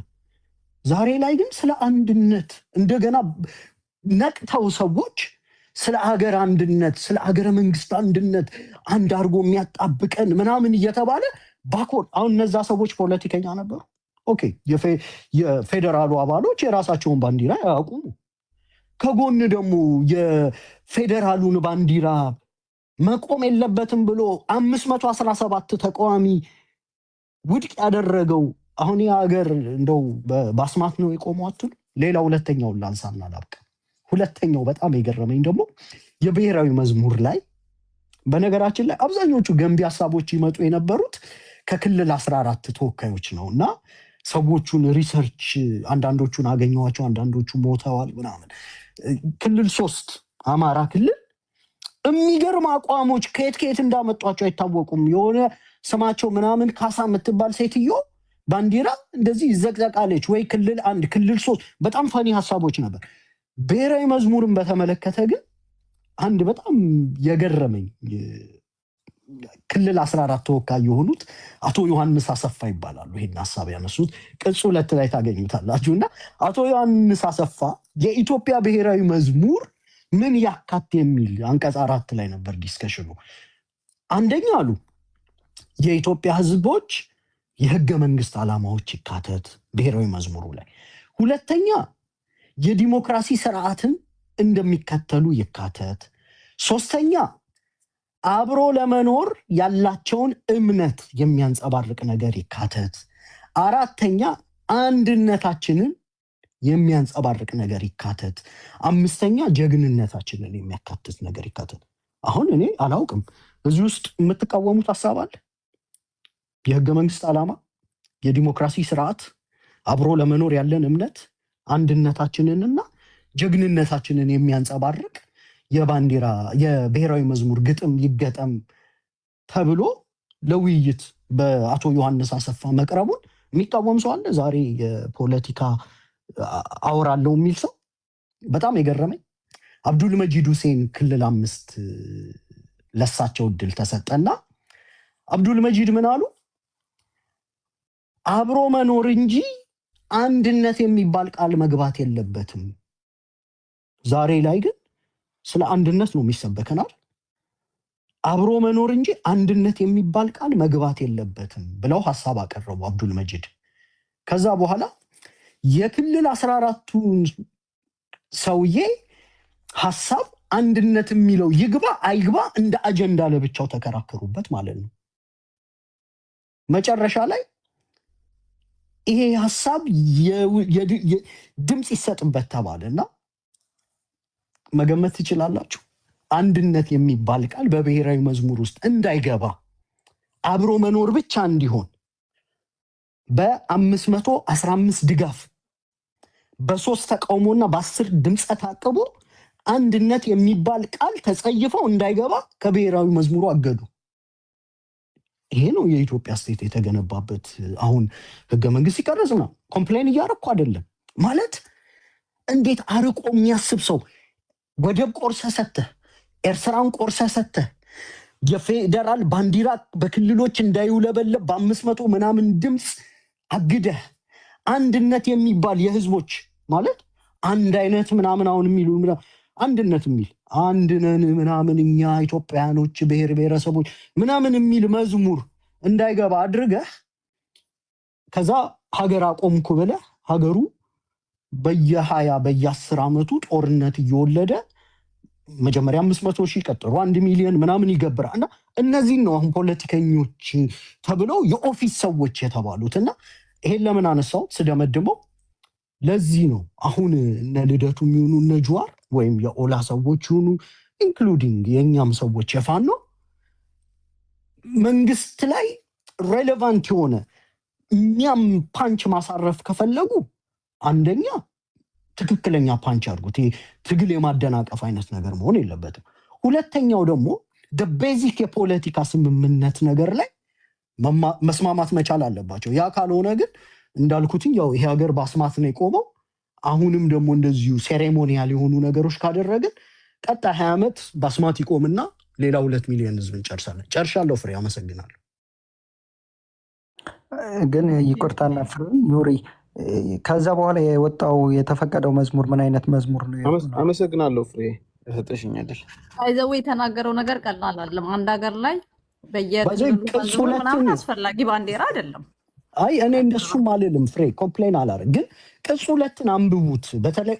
ዛሬ ላይ ግን ስለ አንድነት እንደገና ነቅተው ሰዎች ስለ ሀገር አንድነት ስለ ሀገረ መንግስት አንድነት አንድ አድርጎ የሚያጣብቀን ምናምን እየተባለ ባኮር አሁን እነዛ ሰዎች ፖለቲከኛ ነበሩ። ኦኬ የፌዴራሉ አባሎች የራሳቸውን ባንዲራ ያቁሙ። ከጎን ደግሞ የፌዴራሉን ባንዲራ መቆም የለበትም ብሎ 517 ተቃዋሚ ውድቅ ያደረገው አሁን የሀገር እንደው በአስማት ነው የቆመው አትሉ። ሌላ ሁለተኛውን ላንሳና ላብቃ። ሁለተኛው በጣም የገረመኝ ደግሞ የብሔራዊ መዝሙር ላይ በነገራችን ላይ አብዛኞቹ ገንቢ ሀሳቦች ይመጡ የነበሩት ከክልል 14 ተወካዮች ነው እና ሰዎቹን ሪሰርች አንዳንዶቹን አገኘዋቸው፣ አንዳንዶቹ ሞተዋል ምናምን ክልል 3 አማራ ክልል የሚገርም አቋሞች ከየት እንዳመጧቸው አይታወቁም። የሆነ ስማቸው ምናምን ካሳ የምትባል ሴትዮ ባንዲራ እንደዚህ ይዘቅዘቃለች ወይ ክልል 1 ክልል 3 በጣም ፈኒ ሀሳቦች ነበር። ብሔራዊ መዝሙርን በተመለከተ ግን አንድ በጣም የገረመኝ ክልል 14 ተወካይ የሆኑት አቶ ዮሐንስ አሰፋ ይባላሉ። ይሄን ሀሳብ ያነሱት ቅጽ 2 ላይ ታገኙታላችሁ። እና አቶ ዮሐንስ አሰፋ የኢትዮጵያ ብሔራዊ መዝሙር ምን ያካት የሚል አንቀጽ 4 ላይ ነበር ዲስከሽኑ። አንደኛ አሉ የኢትዮጵያ ህዝቦች የህገ መንግስት ዓላማዎች ይካተት ብሔራዊ መዝሙሩ ላይ። ሁለተኛ የዲሞክራሲ ስርዓትን እንደሚከተሉ ይካተት። ሶስተኛ አብሮ ለመኖር ያላቸውን እምነት የሚያንጸባርቅ ነገር ይካተት። አራተኛ አንድነታችንን የሚያንጸባርቅ ነገር ይካተት። አምስተኛ ጀግንነታችንን የሚያካትት ነገር ይካተት። አሁን እኔ አላውቅም እዚህ ውስጥ የምትቃወሙት ሀሳብ አለ? የህገ መንግስት ዓላማ፣ የዲሞክራሲ ስርዓት፣ አብሮ ለመኖር ያለን እምነት፣ አንድነታችንንና ጀግንነታችንን የሚያንጸባርቅ የባንዲራ የብሔራዊ መዝሙር ግጥም ይገጠም ተብሎ ለውይይት በአቶ ዮሐንስ አሰፋ መቅረቡን የሚቃወም ሰው አለ? ዛሬ የፖለቲካ አወራለሁ የሚል ሰው በጣም የገረመኝ አብዱል መጂድ ሁሴን ክልል 5 ለሳቸው እድል ተሰጠና አብዱል መጂድ ምን አሉ? አብሮ መኖር እንጂ አንድነት የሚባል ቃል መግባት የለበትም። ዛሬ ላይ ግን ስለ አንድነት ነው የሚሰበከናል። አብሮ መኖር እንጂ አንድነት የሚባል ቃል መግባት የለበትም ብለው ሀሳብ አቀረቡ አብዱል መጂድ። ከዛ በኋላ የክልል 14ቱ ሰውዬ ሀሳብ አንድነት የሚለው ይግባ አይግባ እንደ አጀንዳ ለብቻው ተከራከሩበት ማለት ነው። መጨረሻ ላይ ይሄ ሀሳብ ድምፅ ይሰጥበት ተባለና መገመት ትችላላችሁ። አንድነት የሚባል ቃል በብሔራዊ መዝሙር ውስጥ እንዳይገባ አብሮ መኖር ብቻ እንዲሆን በ515 ድጋፍ በ3 ተቃውሞና በ10 ድምፀ ታቅቦ አንድነት የሚባል ቃል ተጸይፈው እንዳይገባ ከብሔራዊ መዝሙሩ አገዱ። ይሄ ነው የኢትዮጵያ ስቴት የተገነባበት። አሁን ህገ መንግስት ሲቀርጽ ነው ኮምፕሌን እያረኩ አይደለም ማለት። እንዴት አርቆ የሚያስብ ሰው ወደብ ቆርሰ ሰተህ ኤርትራን ቆርሰ ሰተህ የፌዴራል ባንዲራ በክልሎች እንዳይውለበለብ በ500 ምናምን ድምፅ አግደህ አንድነት የሚባል የህዝቦች ማለት አንድ አይነት ምናምን አሁን የሚሉ አንድነት የሚል አንድነን ምናምን እኛ ኢትዮጵያኖች ብሔር ብሔረሰቦች ምናምን የሚል መዝሙር እንዳይገባ አድርገህ ከዛ ሀገር አቆምኩ ብለህ ሀገሩ በየ20 በየ10 ዓመቱ ጦርነት እየወለደ መጀመሪያ 500,000 ቀጥሮ 1 ሚሊዮን ምናምን ይገብራል። እና እነዚህ ነው አሁን ፖለቲከኞች ተብለው የኦፊስ ሰዎች የተባሉት። እና ይሄን ለምን አነሳው ስደመድመው ለዚህ ነው አሁን እነ ልደቱ የሚሆኑ እነ ጁዋር ወይም የኦላ ሰዎች ይሁኑ ኢንክሉዲንግ የኛም ሰዎች የፋኖ መንግስት ላይ ሬሌቫንት የሆነ እኛም ፓንች ማሳረፍ ከፈለጉ አንደኛ ትክክለኛ ፓንች አድርጉት። ትግል የማደናቀፍ አይነት ነገር መሆን የለበትም። ሁለተኛው ደግሞ ቤዚክ የፖለቲካ ስምምነት ነገር ላይ መስማማት መቻል አለባቸው። ያ ካልሆነ ግን እንዳልኩትኝ ያው ይሄ ሀገር በአስማት ነው የቆመው። አሁንም ደግሞ እንደዚሁ ሴሬሞኒያል የሆኑ ነገሮች ካደረግን ቀጣይ 20 ዓመት በአስማት ይቆምና ሌላ 2 ሚሊዮን ህዝብ እንጨርሳለን። ጨርሻለሁ። ፍሬ አመሰግናለሁ። ግን ይቆርታና ፍሬ ኑሪ ከዛ በኋላ የወጣው የተፈቀደው መዝሙር ምን አይነት መዝሙር ነው? አመሰግናለሁ ፍሬ ተጠሽኛለሽ። አይዘው የተናገረው ነገር ቀላል አይደለም። አንድ ሀገር ላይ በየቅጽ ምናምን አስፈላጊ ባንዲራ አይደለም። አይ እኔ እንደሱም አልልም ፍሬ ኮምፕሌን አላረግ። ግን ቅጽ 2 አንብቡት። በተለይ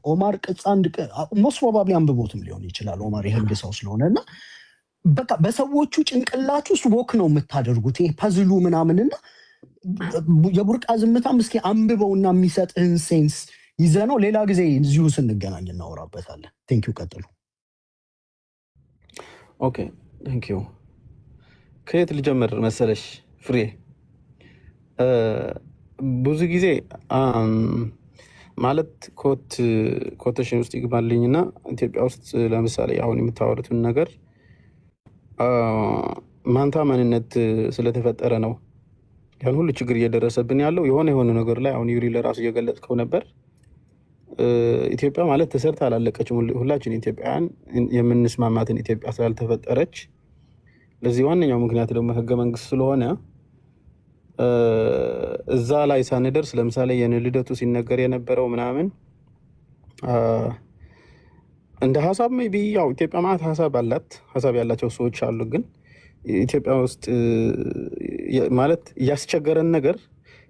ኦማር ቅጽ 1 ሞስት ፕሮባብሊ አንብቦትም ሊሆን ይችላል። ኦማር የህግ ሰው ስለሆነና በቃ በሰዎቹ ጭንቅላት ውስጥ ወክ ነው የምታደርጉት። ይሄ ፐዝሉ ምናምንና የቡርቃ ዝምታም እስኪ አንብበውና የሚሰጥህን ሴንስ ይዘህ ነው። ሌላ ጊዜ እዚሁ ስንገናኝ እናወራበታለን። ቴንኪው። ቀጥሉ። ኦኬ ቴንኪው። ከየት ልጀምር መሰለሽ ፍሬ? ብዙ ጊዜ ማለት ኮቴሽን ውስጥ ይግባልኝና ኢትዮጵያ ውስጥ ለምሳሌ አሁን የምታወሩትን ነገር ማንታ ማንነት ስለተፈጠረ ነው ያን ሁሉ ችግር እየደረሰብን ያለው። የሆነ ነገር ላይ አሁን ዩሪ ለራሱ እየገለጽከው ነበር። ኢትዮጵያ ማለት ተሰርታ አላለቀችም። ሁላችን ኢትዮጵያውያን የምንስማማትን ኢትዮጵያ ስላልተፈጠረች፣ ለዚህ ዋነኛው ምክንያት ደግሞ ህገ መንግስት ስለሆነ እዛ ላይ ሳንደርስ ለምሳሌ የልደቱ ሲነገር የነበረው ምናምን እንደ ሀሳብ ሜይ ቢ ያው ኢትዮጵያ ማለት ሀሳብ አላት፣ ሀሳብ ያላቸው ሰዎች አሉ። ግን ኢትዮጵያ ውስጥ ማለት ያስቸገረን ነገር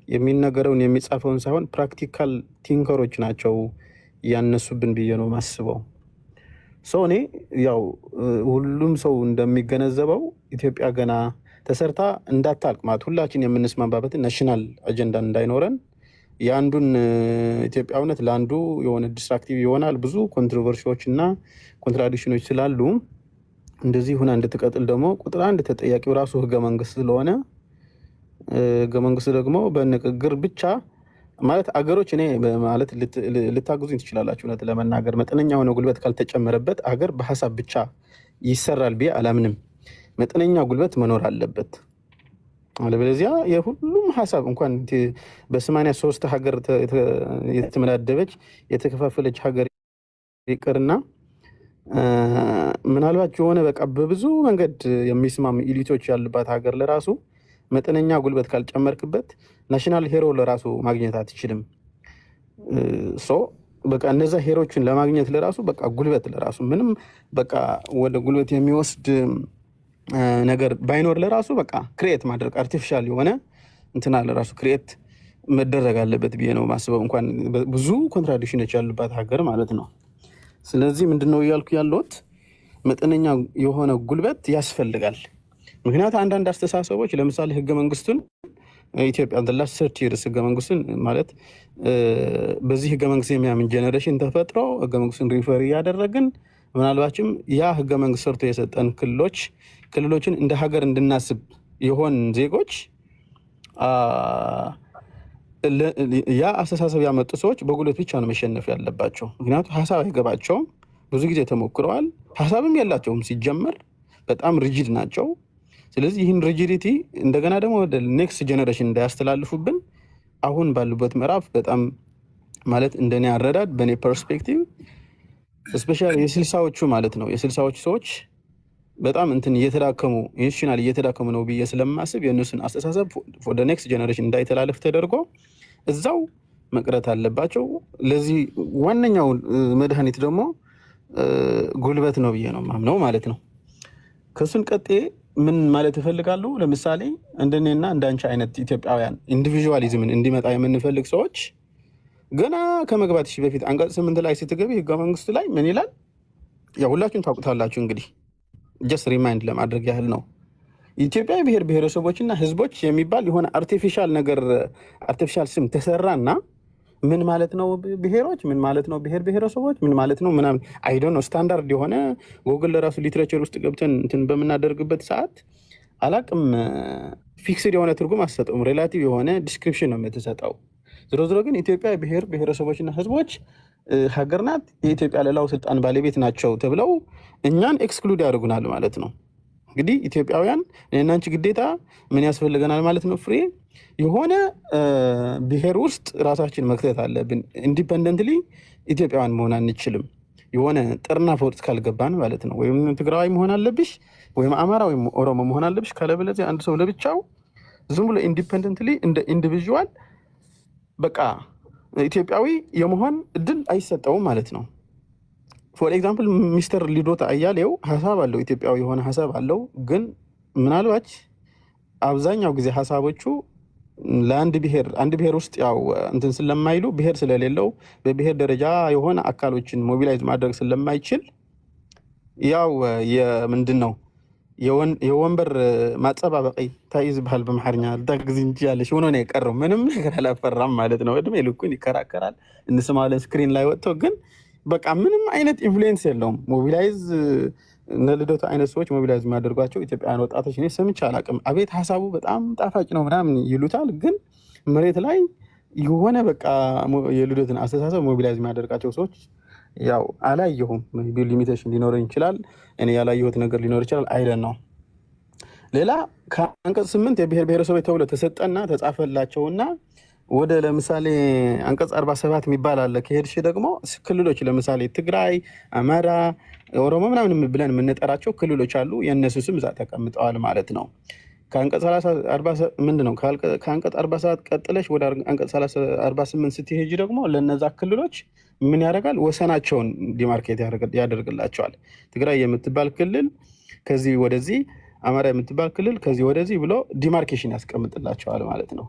የሚነገረውን የሚጻፈውን ሳይሆን ፕራክቲካል ቲንከሮች ናቸው ያነሱብን ብዬ ነው ማስበው። ሰው እኔ ያው ሁሉም ሰው እንደሚገነዘበው ኢትዮጵያ ገና ተሰርታ እንዳታልቅ ማለት ሁላችን የምንስማማበትን ናሽናል አጀንዳ እንዳይኖረን የአንዱን ኢትዮጵያዊነት ለአንዱ የሆነ ዲስትራክቲቭ ይሆናል። ብዙ ኮንትሮቨርሲዎች እና ኮንትራዲክሽኖች ስላሉ እንደዚህ ሁና እንድትቀጥል ደግሞ ቁጥር አንድ ተጠያቂው ራሱ ህገ መንግስት ስለሆነ ህገ መንግስት ደግሞ በንግግር ብቻ ማለት አገሮች እኔ ማለት ልታግዙኝ ትችላላችሁ። እውነት ለመናገር መጠነኛ የሆነ ጉልበት ካልተጨመረበት አገር በሀሳብ ብቻ ይሰራል ብዬ አላምንም። መጠነኛ ጉልበት መኖር አለበት። አለበለዚያ የሁሉም ሀሳብ እንኳን በ83 ሀገር የተመዳደበች የተከፋፈለች ሀገር ይቅርና ምናልባት የሆነ በቃ በብዙ መንገድ የሚስማሙ ኢሊቶች ያሉባት ሀገር ለራሱ መጠነኛ ጉልበት ካልጨመርክበት ናሽናል ሄሮ ለራሱ ማግኘት አትችልም። በቃ እነዛ ሄሮችን ለማግኘት ለራሱ በቃ ጉልበት ለራሱ ምንም በቃ ወደ ጉልበት የሚወስድ ነገር ባይኖር ለራሱ በቃ ክሪኤት ማድረግ አርቲፊሻል የሆነ እንትና ለራሱ ክሪኤት መደረግ አለበት ብዬ ነው ማስበው። እንኳን ብዙ ኮንትራዲክሽኖች ያሉባት ሀገር ማለት ነው። ስለዚህ ምንድነው እያልኩ ያለሁት መጠነኛ የሆነ ጉልበት ያስፈልጋል። ምክንያቱም አንዳንድ አስተሳሰቦች ለምሳሌ ህገ መንግስቱን ኢትዮጵያ ላስት 30 ይርስ ህገ መንግስቱን ማለት በዚህ ህገ መንግስት የሚያምን ጄኔሬሽን ተፈጥሮ ህገ መንግስቱን ሪፈር እያደረግን ምናልባችም ያ ህገ መንግስት ሰርቶ የሰጠን ክልሎችን እንደ ሀገር እንድናስብ የሆን ዜጎች ያ አስተሳሰብ ያመጡ ሰዎች በጉልበት ብቻ ነው መሸነፍ ያለባቸው። ምክንያቱም ሀሳብ አይገባቸውም። ብዙ ጊዜ ተሞክረዋል። ሀሳብም የላቸውም ሲጀመር፣ በጣም ሪጂድ ናቸው። ስለዚህ ይህን ሪጂዲቲ እንደገና ደግሞ ወደ ኔክስት ጀኔሬሽን እንዳያስተላልፉብን አሁን ባሉበት ምዕራፍ በጣም ማለት እንደኔ አረዳድ በእኔ ፐርስፔክቲቭ ስፔሻሊ የስልሳዎቹ ማለት ነው የስልሳዎቹ ሰዎች በጣም እንትን እየተዳከሙ ኢንስቲቱሽናል እየተዳከሙ ነው ብዬ ስለማስብ የእነሱን አስተሳሰብ ወደ ኔክስት ጀኔሬሽን እንዳይተላለፍ ተደርጎ እዛው መቅረት አለባቸው። ለዚህ ዋነኛው መድኃኒት ደግሞ ጉልበት ነው ብዬ ነው ማምነው ማለት ነው። ከሱን ቀጤ ምን ማለት እፈልጋለሁ፣ ለምሳሌ እንደኔና እንዳንቺ አይነት ኢትዮጵያውያን ኢንዲቪዥዋሊዝምን እንዲመጣ የምንፈልግ ሰዎች ገና ከመግባትሽ በፊት አንቀጽ 8 ላይ ስትገቢ ህገ መንግስቱ ላይ ምን ይላል? ያው ሁላችሁም ታውቁታላችሁ። እንግዲህ ጀስት ሪማይንድ ለማድረግ ያህል ነው። ኢትዮጵያ ብሔር ብሔረሰቦችና ህዝቦች የሚባል የሆነ አርቲፊሻል ነገር አርቲፊሻል ስም ተሰራና ምን ማለት ነው ብሔሮች፣ ምን ማለት ነው ብሔር ብሔረሰቦች፣ ምን ማለት ነው ምናምን አይዶን ነው ስታንዳርድ የሆነ ጎግል ለራሱ ሊትሬቸር ውስጥ ገብተን እንትን በምናደርግበት ሰዓት አላቅም ፊክስድ የሆነ ትርጉም አትሰጠውም። ሬላቲቭ የሆነ ዲስክሪፕሽን ነው የምትሰጠው። ዝሮ ዝሮ ግን ኢትዮጵያ ብሔር ብሔረሰቦችና ህዝቦች ሀገር ናት፣ የኢትዮጵያ ሌላው ስልጣን ባለቤት ናቸው ተብለው እኛን ኤክስክሉድ ያደርጉናል ማለት ነው። እንግዲህ ኢትዮጵያውያን እኔና አንቺ ግዴታ ምን ያስፈልገናል ማለት ነው? ፍሬ የሆነ ብሔር ውስጥ ራሳችን መክተት አለብን። ኢንዲፐንደንትሊ ኢትዮጵያውያን መሆን አንችልም። የሆነ ጥርናፍ ውስጥ ካልገባን ማለት ነው። ወይም ትግራዋይ መሆን አለብሽ፣ ወይም አማራ ወይም ኦሮሞ መሆን አለብሽ። ካለበለዚያ አንድ ሰው ለብቻው ዝም ብሎ ኢንዲፐንደንትሊ እንደ ኢንዲቪዥዋል በቃ ኢትዮጵያዊ የመሆን እድል አይሰጠውም ማለት ነው። ፎር ኤግዛምፕል ሚስተር ልደቱ አያሌው ሀሳብ አለው፣ ኢትዮጵያዊ የሆነ ሀሳብ አለው። ግን ምናልባት አብዛኛው ጊዜ ሀሳቦቹ ለአንድ ብሔር ውስጥ ያው እንትን ስለማይሉ ብሔር ስለሌለው በብሔር ደረጃ የሆነ አካሎችን ሞቢላይዝ ማድረግ ስለማይችል ያው የምንድን ነው የወንበር ማጸባበቂ ታይዝ ባህል በመሐርኛ ዳግዝ እንጂ ያለሽ ሆኖ ነው የቀረው። ምንም ነገር አላፈራም ማለት ነው። እድሜ ልኩን ይከራከራል፣ እንስማለን ስክሪን ላይ ወጥቶ ግን በቃ ምንም አይነት ኢንፍሉዌንስ የለውም። ሞቢላይዝ እነ ልደቱ አይነት ሰዎች ሞቢላይዝ የሚያደርጓቸው ኢትዮጵያውያን ወጣቶች እኔ ሰምቼ አላውቅም። አቤት ሀሳቡ በጣም ጣፋጭ ነው ምናምን ይሉታል፣ ግን መሬት ላይ የሆነ በቃ የልደትን አስተሳሰብ ሞቢላይዝ የሚያደርጋቸው ሰዎች ያው አላየሁም። ሊሚቴሽን ሊኖረኝ ይችላል፣ እኔ ያላየሁት ነገር ሊኖር ይችላል። አይደን ነው። ሌላ ከአንቀጽ 8 የብሔር ብሔረሰቦች ተብሎ ተሰጠና ተጻፈላቸውና ወደ ለምሳሌ አንቀጽ 47 የሚባል አለ። ከሄድሽ ደግሞ ክልሎች ለምሳሌ ትግራይ፣ አማራ፣ ኦሮሞ ምናምን ብለን የምንጠራቸው ክልሎች አሉ። የእነሱ ስም እዛ ተቀምጠዋል ማለት ነው። ከአንቀጽ 47 ቀጥለሽ ወደ አንቀጽ 48 ስትሄጂ ደግሞ ለነዛ ክልሎች ምን ያደርጋል? ወሰናቸውን ዲማርኬት ያደርግላቸዋል። ትግራይ የምትባል ክልል ከዚህ ወደዚህ፣ አማራ የምትባል ክልል ከዚህ ወደዚህ ብሎ ዲማርኬሽን ያስቀምጥላቸዋል ማለት ነው።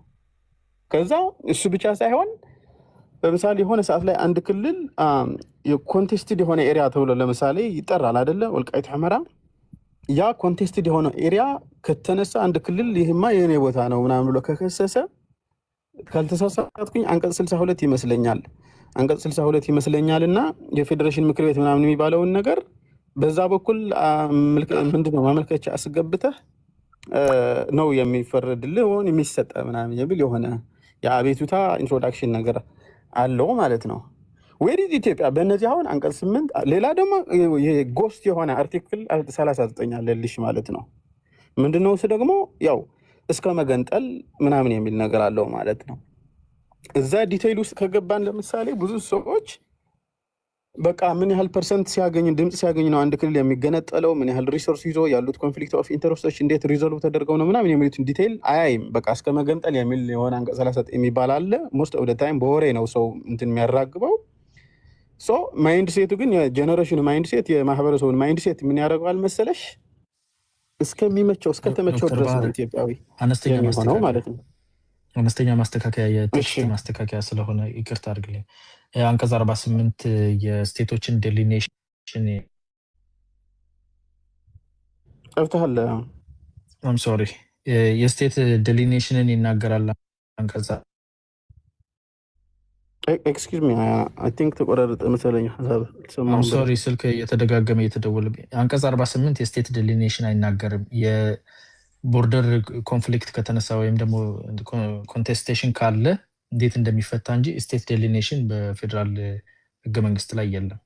ከዛ እሱ ብቻ ሳይሆን ለምሳሌ የሆነ ሰዓት ላይ አንድ ክልል የኮንቴስትድ የሆነ ኤሪያ ተብሎ ለምሳሌ ይጠራል አይደለ? ወልቃይት ሑመራ። ያ ኮንቴስትድ የሆነ ኤሪያ ከተነሳ አንድ ክልል ይህማ የኔ ቦታ ነው ምናምን ብሎ ከከሰሰ ካልተሳሳትኩኝ አንቀጽ 62 ይመስለኛል አንቀጽ 62 ይመስለኛል እና የፌዴሬሽን ምክር ቤት ምናምን የሚባለውን ነገር በዛ በኩል ምንድነው ማመልከቻ አስገብተህ ነው የሚፈረድልህ ሆን የሚሰጠ ምናምን የሚል የሆነ የአቤቱታ ኢንትሮዳክሽን ነገር አለው ማለት ነው። ወዲህ ኢትዮጵያ በእነዚህ አሁን አንቀጽ 8 ሌላ ደግሞ ጎስት የሆነ አርቲክል 39 አለልሽ ማለት ነው። ምንድነው እሱ ደግሞ ያው እስከ መገንጠል ምናምን የሚል ነገር አለው ማለት ነው። እዛ ዲቴይል ውስጥ ከገባን ለምሳሌ ብዙ ሰዎች በቃ ምን ያህል ፐርሰንት ሲያገኝ ድምፅ ሲያገኝ ነው አንድ ክልል የሚገነጠለው፣ ምን ያህል ሪሶርስ ይዞ ያሉት ኮንፍሊክት ኦፍ ኢንተረስቶች እንዴት ሪዞልቭ ተደርገው ነው ምናምን የሚሉትን ዲቴይል አያይም። በቃ እስከ መገንጠል የሚል የሆነ አንቀጽ 39 የሚባል አለ። ሞስት ኦፍ ዘ ታይም በወሬ ነው ሰው እንትን የሚያራግበው። ሶ ማይንድ ሴቱ ግን የጀነሬሽኑ ማይንድ ሴት የማህበረሰቡን ማይንድ ሴት ምን ያደርገዋል መሰለሽ? እስከሚመቸው እስከተመቸው ድረስ ነው ኢትዮጵያዊ የሚሆነው ማለት ነው። አነስተኛ ማስተካከያ የቴክስት ማስተካከያ ስለሆነ ይቅርታ አድርግልኝ። አንቀጽ 48 የስቴቶችን ዴሊኔሽን ጠፍተሃል። ሶሪ የስቴት ዴሊኔሽንን ይናገራል አንቀጽ ኤክስኪውዝ ሚ አይ ቲንክ ተቆራረጠ መሰለኝ ሀሳብ ሶሪ ስልክ እየተደጋገመ እየተደወለብኝ። አንቀጽ 48 የስቴት ዴሊኔሽን አይናገርም። የቦርደር ኮንፍሊክት ከተነሳ ወይም ደግሞ ኮንቴስቴሽን ካለ እንዴት እንደሚፈታ እንጂ ስቴት ዴሊኔሽን በፌዴራል ህገ መንግስት ላይ የለም።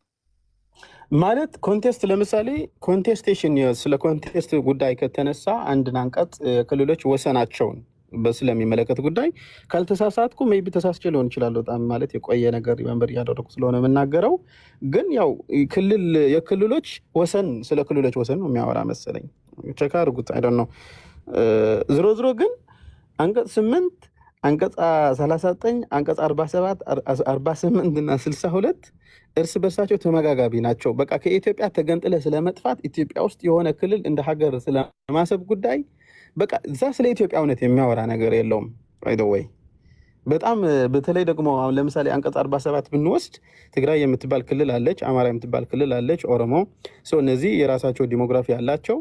ማለት ኮንቴስት ለምሳሌ ኮንቴስቴሽን ስለ ኮንቴስት ጉዳይ ከተነሳ አንድን አንቀጽ ክልሎች ወሰናቸውን ስለሚመለከት ጉዳይ ካልተሳሳትኩ ሜይ ቢ ተሳስቼ ሊሆን ይችላል። በጣም ማለት የቆየ ነገር መንበር እያደረጉ ስለሆነ የምናገረው ግን ያው የክልሎች ወሰን ስለ ክልሎች ወሰን ነው የሚያወራ መሰለኝ። ቸካ አድርጉት። አይ ዶንት ኖ። ዝሮ ዝሮ ግን አንቀጽ 8 አንቀጽ 39 አንቀጽ 47 48 እና 62 እርስ በርሳቸው ተመጋጋቢ ናቸው። በቃ ከኢትዮጵያ ተገንጥለ ስለመጥፋት ኢትዮጵያ ውስጥ የሆነ ክልል እንደ ሀገር ስለማሰብ ጉዳይ በቃ እዛ ስለ ኢትዮጵያ እውነት የሚያወራ ነገር የለውም። ወይ በጣም በተለይ ደግሞ አሁን ለምሳሌ አንቀጽ 47 ብንወስድ ትግራይ የምትባል ክልል አለች፣ አማራ የምትባል ክልል አለች፣ ኦሮሞ እነዚህ የራሳቸው ዲሞግራፊ አላቸው፣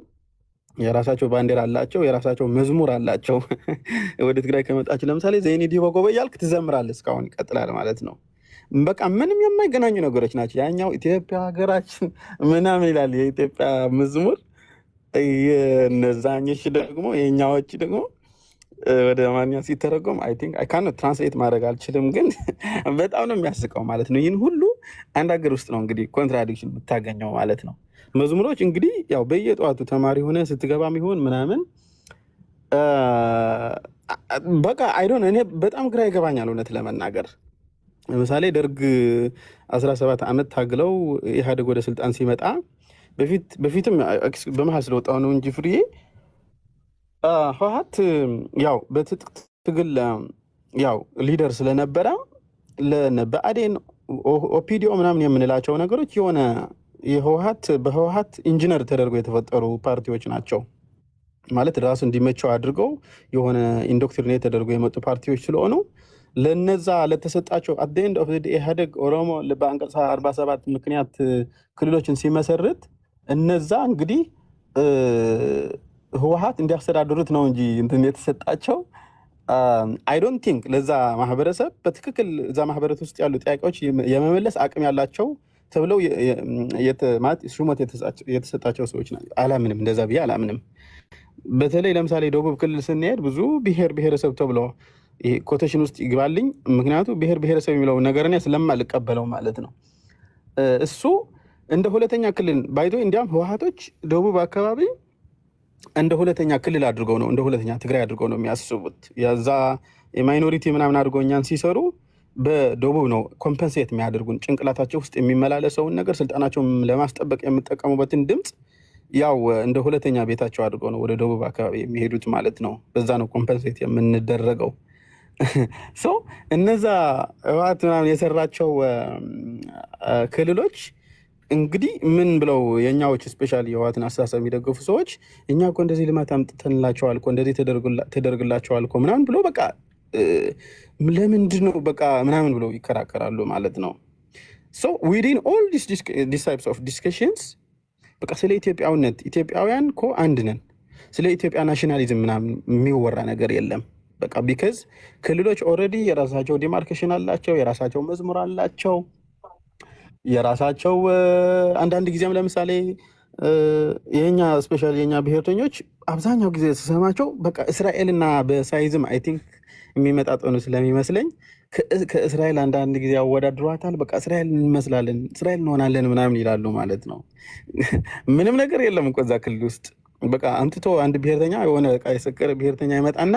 የራሳቸው ባንዲራ አላቸው፣ የራሳቸው መዝሙር አላቸው። ወደ ትግራይ ከመጣች ለምሳሌ ዘይኒ ዲቦጎበ እያልክ ትዘምራለህ፣ እስካሁን ይቀጥላል ማለት ነው። በቃ ምንም የማይገናኙ ነገሮች ናቸው። ያኛው ኢትዮጵያ ሀገራችን ምናምን ይላል የኢትዮጵያ መዝሙር፣ የነዛኞች ደግሞ የኛዎች ደግሞ ወደ አማርኛ ሲተረጎም አይ ቲንክ አይ ካን ትራንስሌት ማድረግ አልችልም፣ ግን በጣም ነው የሚያስቀው ማለት ነው። ይህን ሁሉ አንድ ሀገር ውስጥ ነው እንግዲህ ኮንትራዲክሽን ብታገኘው ማለት ነው። መዝሙሮች እንግዲህ ያው በየጠዋቱ ተማሪ ሆነ ስትገባ የሚሆን ምናምን በቃ አይዶን እኔ በጣም ግራ ይገባኛል እውነት ለመናገር። ለምሳሌ ደርግ 17 ዓመት ታግለው ኢህአዴግ ወደ ስልጣን ሲመጣ በፊትም በመሀል ስለወጣው ነው እንጂ ፍሬ ህወሓት ያው በትጥቅ ትግል ያው ሊደር ስለነበረ በአዴን ኦፒዲኦ ምናምን የምንላቸው ነገሮች የሆነ በህወሓት ኢንጂነር ተደርገው የተፈጠሩ ፓርቲዎች ናቸው ማለት ራሱ እንዲመቸው አድርገው የሆነ ኢንዶክትሪኔት ተደርገው የመጡ ፓርቲዎች ስለሆኑ ለነዛ ለተሰጣቸው አት ኤንድ ኦፍ ኢህአዴግ ኦሮሞ በአንቀጽ 47 ምክንያት ክልሎችን ሲመሰርት እነዛ እንግዲህ ህወሓት እንዲያስተዳድሩት ነው እንጂ እንትን የተሰጣቸው አይ ዶንት ቲንክ ለዛ ማህበረሰብ በትክክል እዛ ማህበረሰብ ውስጥ ያሉ ጥያቄዎች የመመለስ አቅም ያላቸው ተብለው ሹመት የተሰጣቸው ሰዎች ናቸው። አላምንም፣ እንደዛ ብዬ አላምንም። በተለይ ለምሳሌ ደቡብ ክልል ስንሄድ ብዙ ብሔር ብሔረሰብ ተብሎ ኮቴሽን ውስጥ ይግባልኝ። ምክንያቱ ብሔር ብሔረሰብ የሚለው ነገር እኔ ስለማልቀበለው ማለት ነው። እሱ እንደ ሁለተኛ ክልል ባይቶ እንዲያም ህወሓቶች ደቡብ አካባቢ እንደ ሁለተኛ ክልል አድርገው ነው እንደ ሁለተኛ ትግራይ አድርገው ነው የሚያስቡት። የዛ የማይኖሪቲ ምናምን አድርገው እኛን ሲሰሩ በደቡብ ነው ኮምፐንሴት የሚያደርጉን። ጭንቅላታቸው ውስጥ የሚመላለሰውን ነገር ስልጣናቸውን ለማስጠበቅ የሚጠቀሙበትን ድምፅ ያው እንደ ሁለተኛ ቤታቸው አድርገው ነው ወደ ደቡብ አካባቢ የሚሄዱት ማለት ነው። በዛ ነው ኮምፐንሴት የምንደረገው። እነዛ ህወሓት ምናምን የሰራቸው ክልሎች እንግዲህ ምን ብለው የእኛዎች ስፔሻሊ የህወሓትን አስተሳሰብ የሚደግፉ ሰዎች እኛ እኮ እንደዚህ ልማት አምጥተንላቸዋል እኮ እንደዚህ ተደርግላቸዋል እኮ ምናምን ብሎ በቃ ለምንድን ነው በቃ ምናምን ብለው ይከራከራሉ ማለት ነው። ዊዲን ኦል ዲስ ታይፕስ ኦፍ ዲስከሽንስ በቃ ስለ ኢትዮጵያዊነት ኢትዮጵያውያን እኮ አንድ ነን፣ ስለ ኢትዮጵያ ናሽናሊዝም ምናምን የሚወራ ነገር የለም። በቃ ቢካዝ ክልሎች ኦልሬዲ የራሳቸው ዲማርኬሽን አላቸው፣ የራሳቸው መዝሙር አላቸው፣ የራሳቸው አንዳንድ ጊዜም ለምሳሌ የኛ ስፔሻሊ የኛ ብሔርተኞች አብዛኛው ጊዜ ስሰማቸው በቃ እስራኤልና በሳይዝም አይ ቲንክ የሚመጣጠኑ ስለሚመስለኝ ከእስራኤል አንዳንድ ጊዜ ያወዳድሯታል። በቃ እስራኤል እንመስላለን፣ እስራኤል እንሆናለን ምናምን ይላሉ ማለት ነው። ምንም ነገር የለም እኮ እዛ ክልል ውስጥ። በቃ አምጥቶ አንድ ብሔርተኛ የሆነ በቃ የሰከረ ብሔርተኛ ይመጣና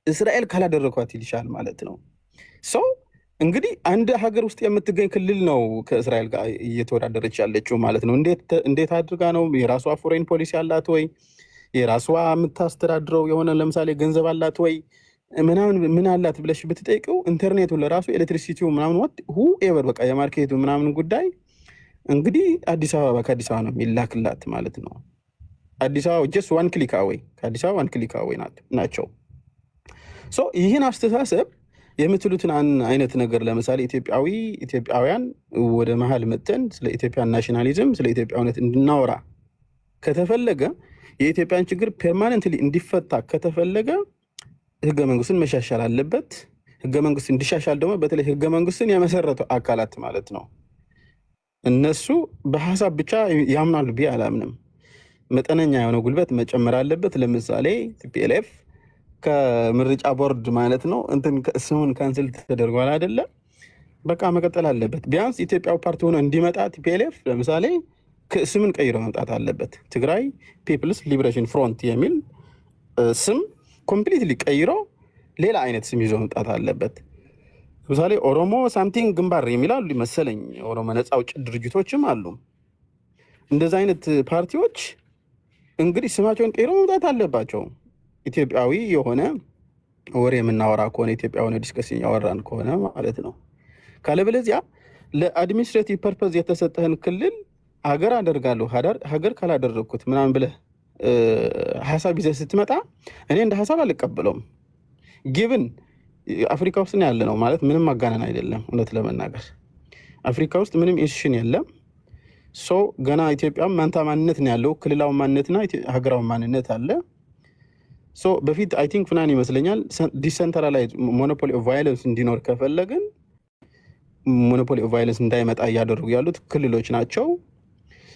እስራኤል ካላደረኳት ይልሻል ማለት ነው። እንግዲህ አንድ ሀገር ውስጥ የምትገኝ ክልል ነው ከእስራኤል ጋር እየተወዳደረች ያለችው ማለት ነው። እንዴት አድርጋ ነው? የራሷ ፎሬን ፖሊሲ አላት ወይ? የራሷ የምታስተዳድረው የሆነ ለምሳሌ ገንዘብ አላት ወይ ምናምን ምን አላት ብለሽ ብትጠይቀው ኢንተርኔቱ ለራሱ ኤሌክትሪሲቲው ምናምን ሁኤቨር በቃ የማርኬቱ ምናምን ጉዳይ እንግዲህ አዲስ አበባ ከአዲስ አበባ ነው የሚላክላት ማለት ነው። አዲስ አበባ ጀስት ዋን ክሊክ አዌይ ከአዲስ አበባ ዋን ክሊክ አዌይ ናቸው። ይህን አስተሳሰብ የምትሉትን አይነት ነገር ለምሳሌ ኢትዮጵያውያን ወደ መሀል መጥተን ስለ ኢትዮጵያን ናሽናሊዝም ስለ ኢትዮጵያዊነት እንድናወራ ከተፈለገ የኢትዮጵያን ችግር ፐርማነንትሊ እንዲፈታ ከተፈለገ ህገ መንግስቱን መሻሻል አለበት። ህገ መንግስት እንዲሻሻል ደግሞ በተለይ ህገ መንግስቱን የመሰረቱ አካላት ማለት ነው እነሱ በሀሳብ ብቻ ያምናሉ ብዬ አላምንም። መጠነኛ የሆነ ጉልበት መጨመር አለበት። ለምሳሌ ቲፒኤልኤፍ ከምርጫ ቦርድ ማለት ነው እንትን ስሙን ካንስል ተደርጓል አይደለም፣ በቃ መቀጠል አለበት። ቢያንስ ኢትዮጵያው ፓርቲ ሆኖ እንዲመጣ ቲፒኤልኤፍ ለምሳሌ ስምን ቀይሮ መምጣት አለበት። ትግራይ ፒፕልስ ሊበሬሽን ፍሮንት የሚል ስም ኮምፕሊትሊ ቀይሮ ሌላ አይነት ስም ይዞ መምጣት አለበት። ለምሳሌ ኦሮሞ ሳምቲንግ ግንባር የሚላሉ መሰለኝ፣ ኦሮሞ ነፃ አውጪ ድርጅቶችም አሉ። እንደዚ አይነት ፓርቲዎች እንግዲህ ስማቸውን ቀይሮ መምጣት አለባቸው። ኢትዮጵያዊ የሆነ ወሬ የምናወራ ከሆነ ኢትዮጵያ የሆነ ዲስከሽን ያወራን ከሆነ ማለት ነው። ካለበለዚያ ለአድሚኒስትሬቲቭ ፐርፐዝ የተሰጠህን ክልል ሀገር አደርጋለሁ ሀገር ካላደረግኩት ምናምን ብለህ ሀሳብ ይዘህ ስትመጣ እኔ እንደ ሀሳብ አልቀበለውም። ጊቭን አፍሪካ ውስጥ ነው ያለ ነው ማለት ምንም ማጋነን አይደለም። እውነት ለመናገር አፍሪካ ውስጥ ምንም ኢንስቲትዩሽን የለም። ገና ኢትዮጵያም ማንታ ማንነት ነው ያለው። ክልላዊ ማንነትና ሀገራዊ ማንነት አለ። በፊት አይ ቲንክ ፍናን ይመስለኛል ዲሰንትራላይዝ ሞኖፖሊ ኦፍ ቫይለንስ እንዲኖር ከፈለግን ሞኖፖሊ ኦፍ ቫይለንስ እንዳይመጣ እያደረጉ ያሉት ክልሎች ናቸው።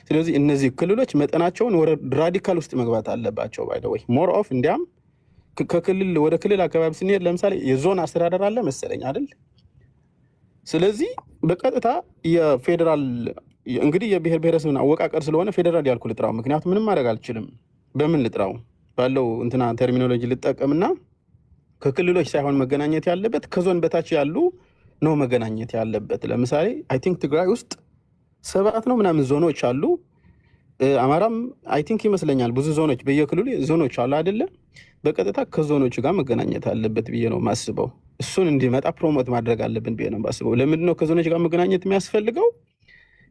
ስለዚህ እነዚህ ክልሎች መጠናቸውን ወደ ራዲካል ውስጥ መግባት አለባቸው። ባይ ዘ ወይ ሞር ኦፍ እንዲያም ከክልል ወደ ክልል አካባቢ ስንሄድ ለምሳሌ የዞን አስተዳደር አለ መሰለኝ አይደል? ስለዚህ በቀጥታ የፌዴራል እንግዲህ የብሔር ብሔረሰብን አወቃቀር ስለሆነ ፌዴራል ያልኩ ልጥራው፣ ምክንያቱም ምንም ማድረግ አልችልም። በምን ልጥራው ባለው እንትና ተርሚኖሎጂ ልጠቀምና ከክልሎች ሳይሆን መገናኘት ያለበት ከዞን በታች ያሉ ነው መገናኘት ያለበት። ለምሳሌ አይ ቲንክ ትግራይ ውስጥ 7 ነው ምናምን ዞኖች አሉ። አማራም አይ ቲንክ ይመስለኛል ብዙ ዞኖች በየክልሉ ዞኖች አሉ አይደለ? በቀጥታ ከዞኖች ጋር መገናኘት አለበት ብዬ ነው ማስበው። እሱን እንዲመጣ ፕሮሞት ማድረግ አለብን ብዬ ነው ማስበው። ለምንድን ነው ከዞኖች ጋር መገናኘት የሚያስፈልገው?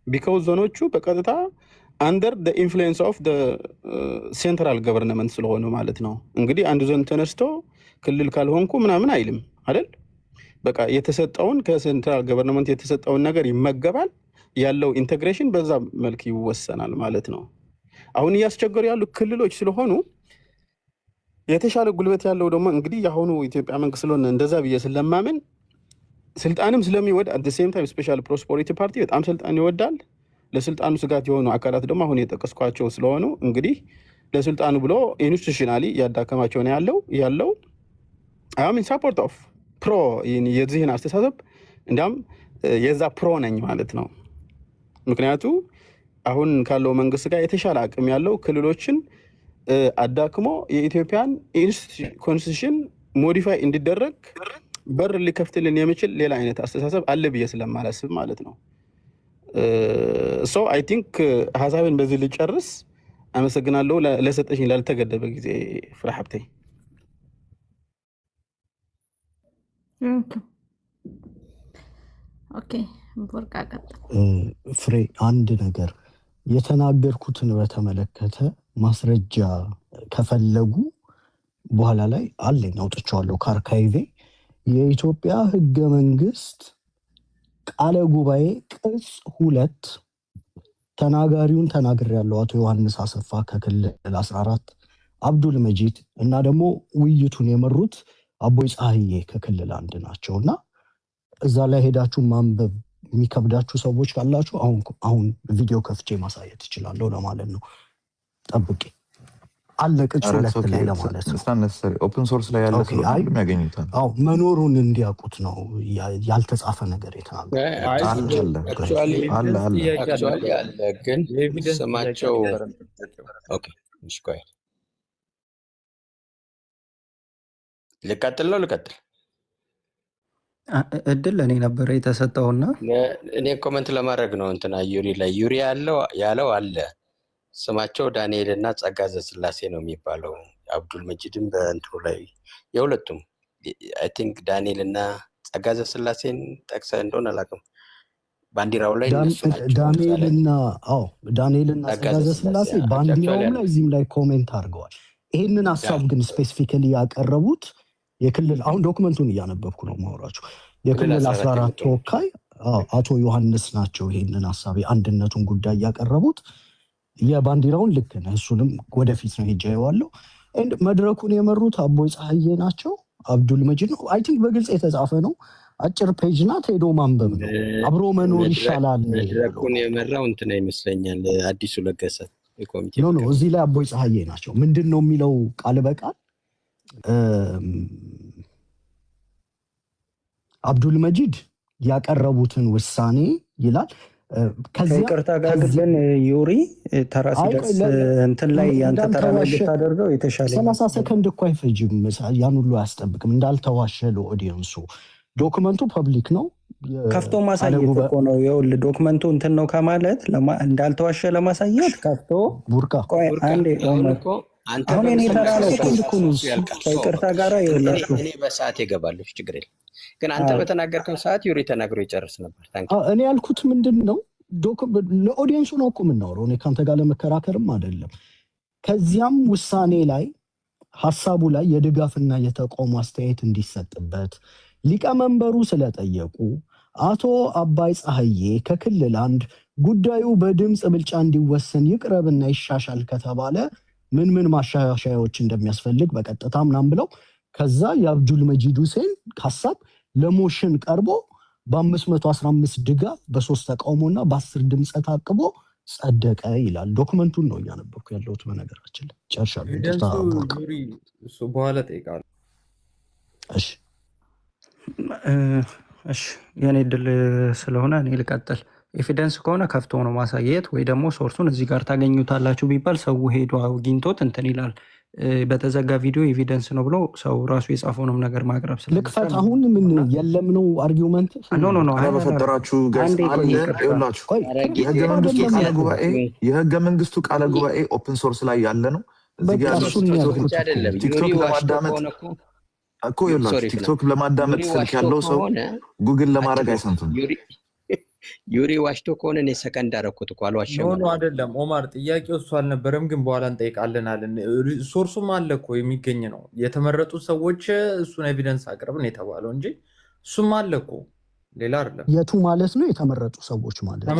ቢካውዝ ዞኖቹ በቀጥታ አንደር ኢንፍሉዌንስ ኦፍ ሴንትራል ገቨርንመንት ስለሆኑ ማለት ነው። እንግዲህ አንድ ዞን ተነስቶ ክልል ካልሆንኩ ምናምን አይልም አይደል? በቃ የተሰጠውን ከሴንትራል ገቨርንመንት የተሰጠውን ነገር ይመገባል። ያለው ኢንቴግሬሽን በዛ መልክ ይወሰናል ማለት ነው። አሁን እያስቸገሩ ያሉ ክልሎች ስለሆኑ የተሻለ ጉልበት ያለው ደግሞ እንግዲህ የአሁኑ ኢትዮጵያ መንግስት ስለሆነ እንደዛ ብዬ ስለማምን ስልጣንም ስለሚወድ አት ሴም ታይም ስፔሻል ፕሮስፐሪቲ ፓርቲ በጣም ስልጣን ይወዳል። ለስልጣኑ ስጋት የሆኑ አካላት ደግሞ አሁን የጠቀስኳቸው ስለሆኑ እንግዲህ ለስልጣኑ ብሎ ኢንስቲቱሽናሊ ያዳከማቸው ነው ያለው አም ኢን ሳፖርት ኦፍ ፕሮ የዚህን አስተሳሰብ እንዲያም የዛ ፕሮ ነኝ ማለት ነው። ምክንያቱ አሁን ካለው መንግስት ጋር የተሻለ አቅም ያለው ክልሎችን አዳክሞ የኢትዮጵያን ኮንስቲቱሽን ሞዲፋይ እንዲደረግ በር ሊከፍትልን የሚችል ሌላ አይነት አስተሳሰብ አለ ብዬ ስለማላስብ ማለት ነው። ሶ አይ ቲንክ ሀሳብን በዚህ ልጨርስ። አመሰግናለሁ ለሰጠሽኝ ላልተገደበ ጊዜ ፍሬ ሀብቴ። ኦኬ ቦርቃ ቀጥል። ፍሬ አንድ ነገር የተናገርኩትን በተመለከተ ማስረጃ ከፈለጉ በኋላ ላይ አለኝ አውጥቼዋለሁ ከአርካይቬ። የኢትዮጵያ ህገ መንግስት ቃለ ጉባኤ ቅጽ 2 ተናጋሪውን ተናግሬያለሁ። አቶ ዮሐንስ አሰፋ ከክልል 14፣ አብዱል መጂድ እና ደግሞ ውይይቱን የመሩት አቦይ ፀሐዬ ከክልል 1 ናቸው። እና እዛ ላይ ሄዳችሁ ማንበብ የሚከብዳችሁ ሰዎች ካላችሁ አሁን ቪዲዮ ከፍቼ ማሳየት እችላለሁ ለማለት ነው። ጠብቄ አለ ቅጽ 2 ላይ ለማለት ነው። ኦፕን ሶርስ ላይ ያለ ሁሉም ያገኙታል። መኖሩን እንዲያውቁት ነው ያልተጻፈ ነገር ግን ስማቸው ልቀጥል እድል ለእኔ ነበረ የተሰጠውና እኔ ኮመንት ለማድረግ ነው። እንትና ዩሪ ላይ ዩሪ ያለው አለ። ስማቸው ዳንኤል እና ጸጋ ዘስላሴ ነው የሚባለው። አብዱል መጂድም በእንትኑ ላይ የሁለቱም አይ ቲንክ ዳንኤል እና ጸጋ ዘስላሴን ጠቅሰ እንደሆነ አላውቅም። ባንዲራው ላይ ዳንኤልና ጸጋ ዘስላሴ ባንዲራውም ላይ እዚህም ላይ ኮሜንት አድርገዋል። ይህንን ሀሳብ ግን ስፔሲፊካሊ ያቀረቡት የክልል አሁን ዶክመንቱን እያነበብኩ ነው ማውራችሁ የክልል 14 ተወካይ አቶ ዮሐንስ ናቸው። ይህንን ሀሳብ የአንድነቱን ጉዳይ ያቀረቡት የባንዲራውን ልክ ነህ፣ እሱንም ወደፊት ነው ሄጄ አየዋለሁ። መድረኩን የመሩት አቦይ ፀሐዬ ናቸው። አብዱል መጂድ ነው። አይ ቲንክ በግልጽ የተጻፈ ነው። አጭር ፔጅ ናት፣ ሄዶ ማንበብ ነው። አብሮ መኖር ይሻላል። መድረኩን የመራው እንትና ይመስለኛል አዲሱ ለገሰ የኮሚቴ ነው። እዚህ ላይ አቦይ ፀሐዬ ናቸው። ምንድን ነው የሚለው ቃል በቃል አብዱል መጂድ ያቀረቡትን ውሳኔ ይላል። ከይቅርታ ጋር ግን ዩሪ ተራ ሲደርስ እንትን ላይ ያንተ ተራ ላይ ልታደርገው የተሻለ 30 ሰከንድ እኮ አይፈጅም። ያን ሁሉ አያስጠብቅም። እንዳልተዋሸ ለኦዲየንሱ ዶክመንቱ ፐብሊክ ነው። ከፍቶ ማሳየት እኮ ነው። ይኸውልህ ዶክመንቱ እንትን ነው ከማለት እንዳልተዋሸ ለማሳየት ከፍቶ ቡርቃ አንዴ አሁን እኔ ተራ ነው ከይቅርታ ጋር ይኸውላችሁ እኔ በሰዓት ይገባለሁ ችግር የለም። ግን አንተ በተናገርከው ሰዓት ዩሪ ተናግሮ ይጨርስ ነበር። እኔ ያልኩት ምንድን ነው ለኦዲየንሱ ነው እኮ የምናወራው። እኔ ከአንተ ጋር ለመከራከርም አይደለም። ከዚያም ውሳኔ ላይ ሀሳቡ ላይ የድጋፍና የተቃውሞ አስተያየት እንዲሰጥበት ሊቀመንበሩ ስለጠየቁ አቶ አባይ ፀሐዬ ከክልል 1 ጉዳዩ በድምፅ ብልጫ እንዲወሰን ይቅረብና ይሻሻል ከተባለ ምን ማሻሻያዎች እንደሚያስፈልግ በቀጥታ ምናምን ብለው ከዛ የአብዱል መጂድ ሁሴን ሀሳብ ለሞሽን ቀርቦ በ515 ድጋፍ በ3 ተቃውሞና በ10 ድምፀ ታቅቦ ጸደቀ ይላል። ዶክመንቱን ነው እያነበብኩ ያለሁት። በነገራችን ላይ ጨርሻለሁ። እሱ በኋላ ጠይቃለሁ። እሺ የኔ ድል ስለሆነ እኔ ልቀጥል። ኤቪደንስ ከሆነ ከፍቶ ነው ማሳየት ወይ ደግሞ ሶርሱን እዚህ ጋር ታገኙታላችሁ ቢባል ሰው ሄዶ አግኝቶት እንትን ይላል። በተዘጋ ቪዲዮ ኤቪደንስ ነው ብሎ ሰው ራሱ የጻፈውንም ነገር ማቅረብ ልክፈት። አሁን ምን የለም ነው አርጊውመንት ኖ በፈጠራችሁ የህገ መንግስቱ ቃለ ጉባኤ ኦፕን ሶርስ ላይ ያለ ነው። ቲክቶክ ለማዳመጥ እኮ ይኸውላችሁ ቲክቶክ ለማዳመጥ ስልክ ያለው ሰው ጉግል ለማድረግ አይሰንቱም። ዩሪ ዋሽቶ ከሆነ እኔ ሰከንድ አደረኩት እኮ አልዋሸም። ኖ አይደለም ኦማር፣ ጥያቄው እሱ አልነበረም፣ ግን በኋላ እንጠይቃለን አለን። ሶርሱም አለ እኮ የሚገኝ ነው። የተመረጡ ሰዎች እሱን ኤቪደንስ አቅርብን የተባለው እንጂ እሱም አለ እኮ ሌላ አይደለም። የቱ ማለት ነው? የተመረጡ ሰዎች ማለት ነው።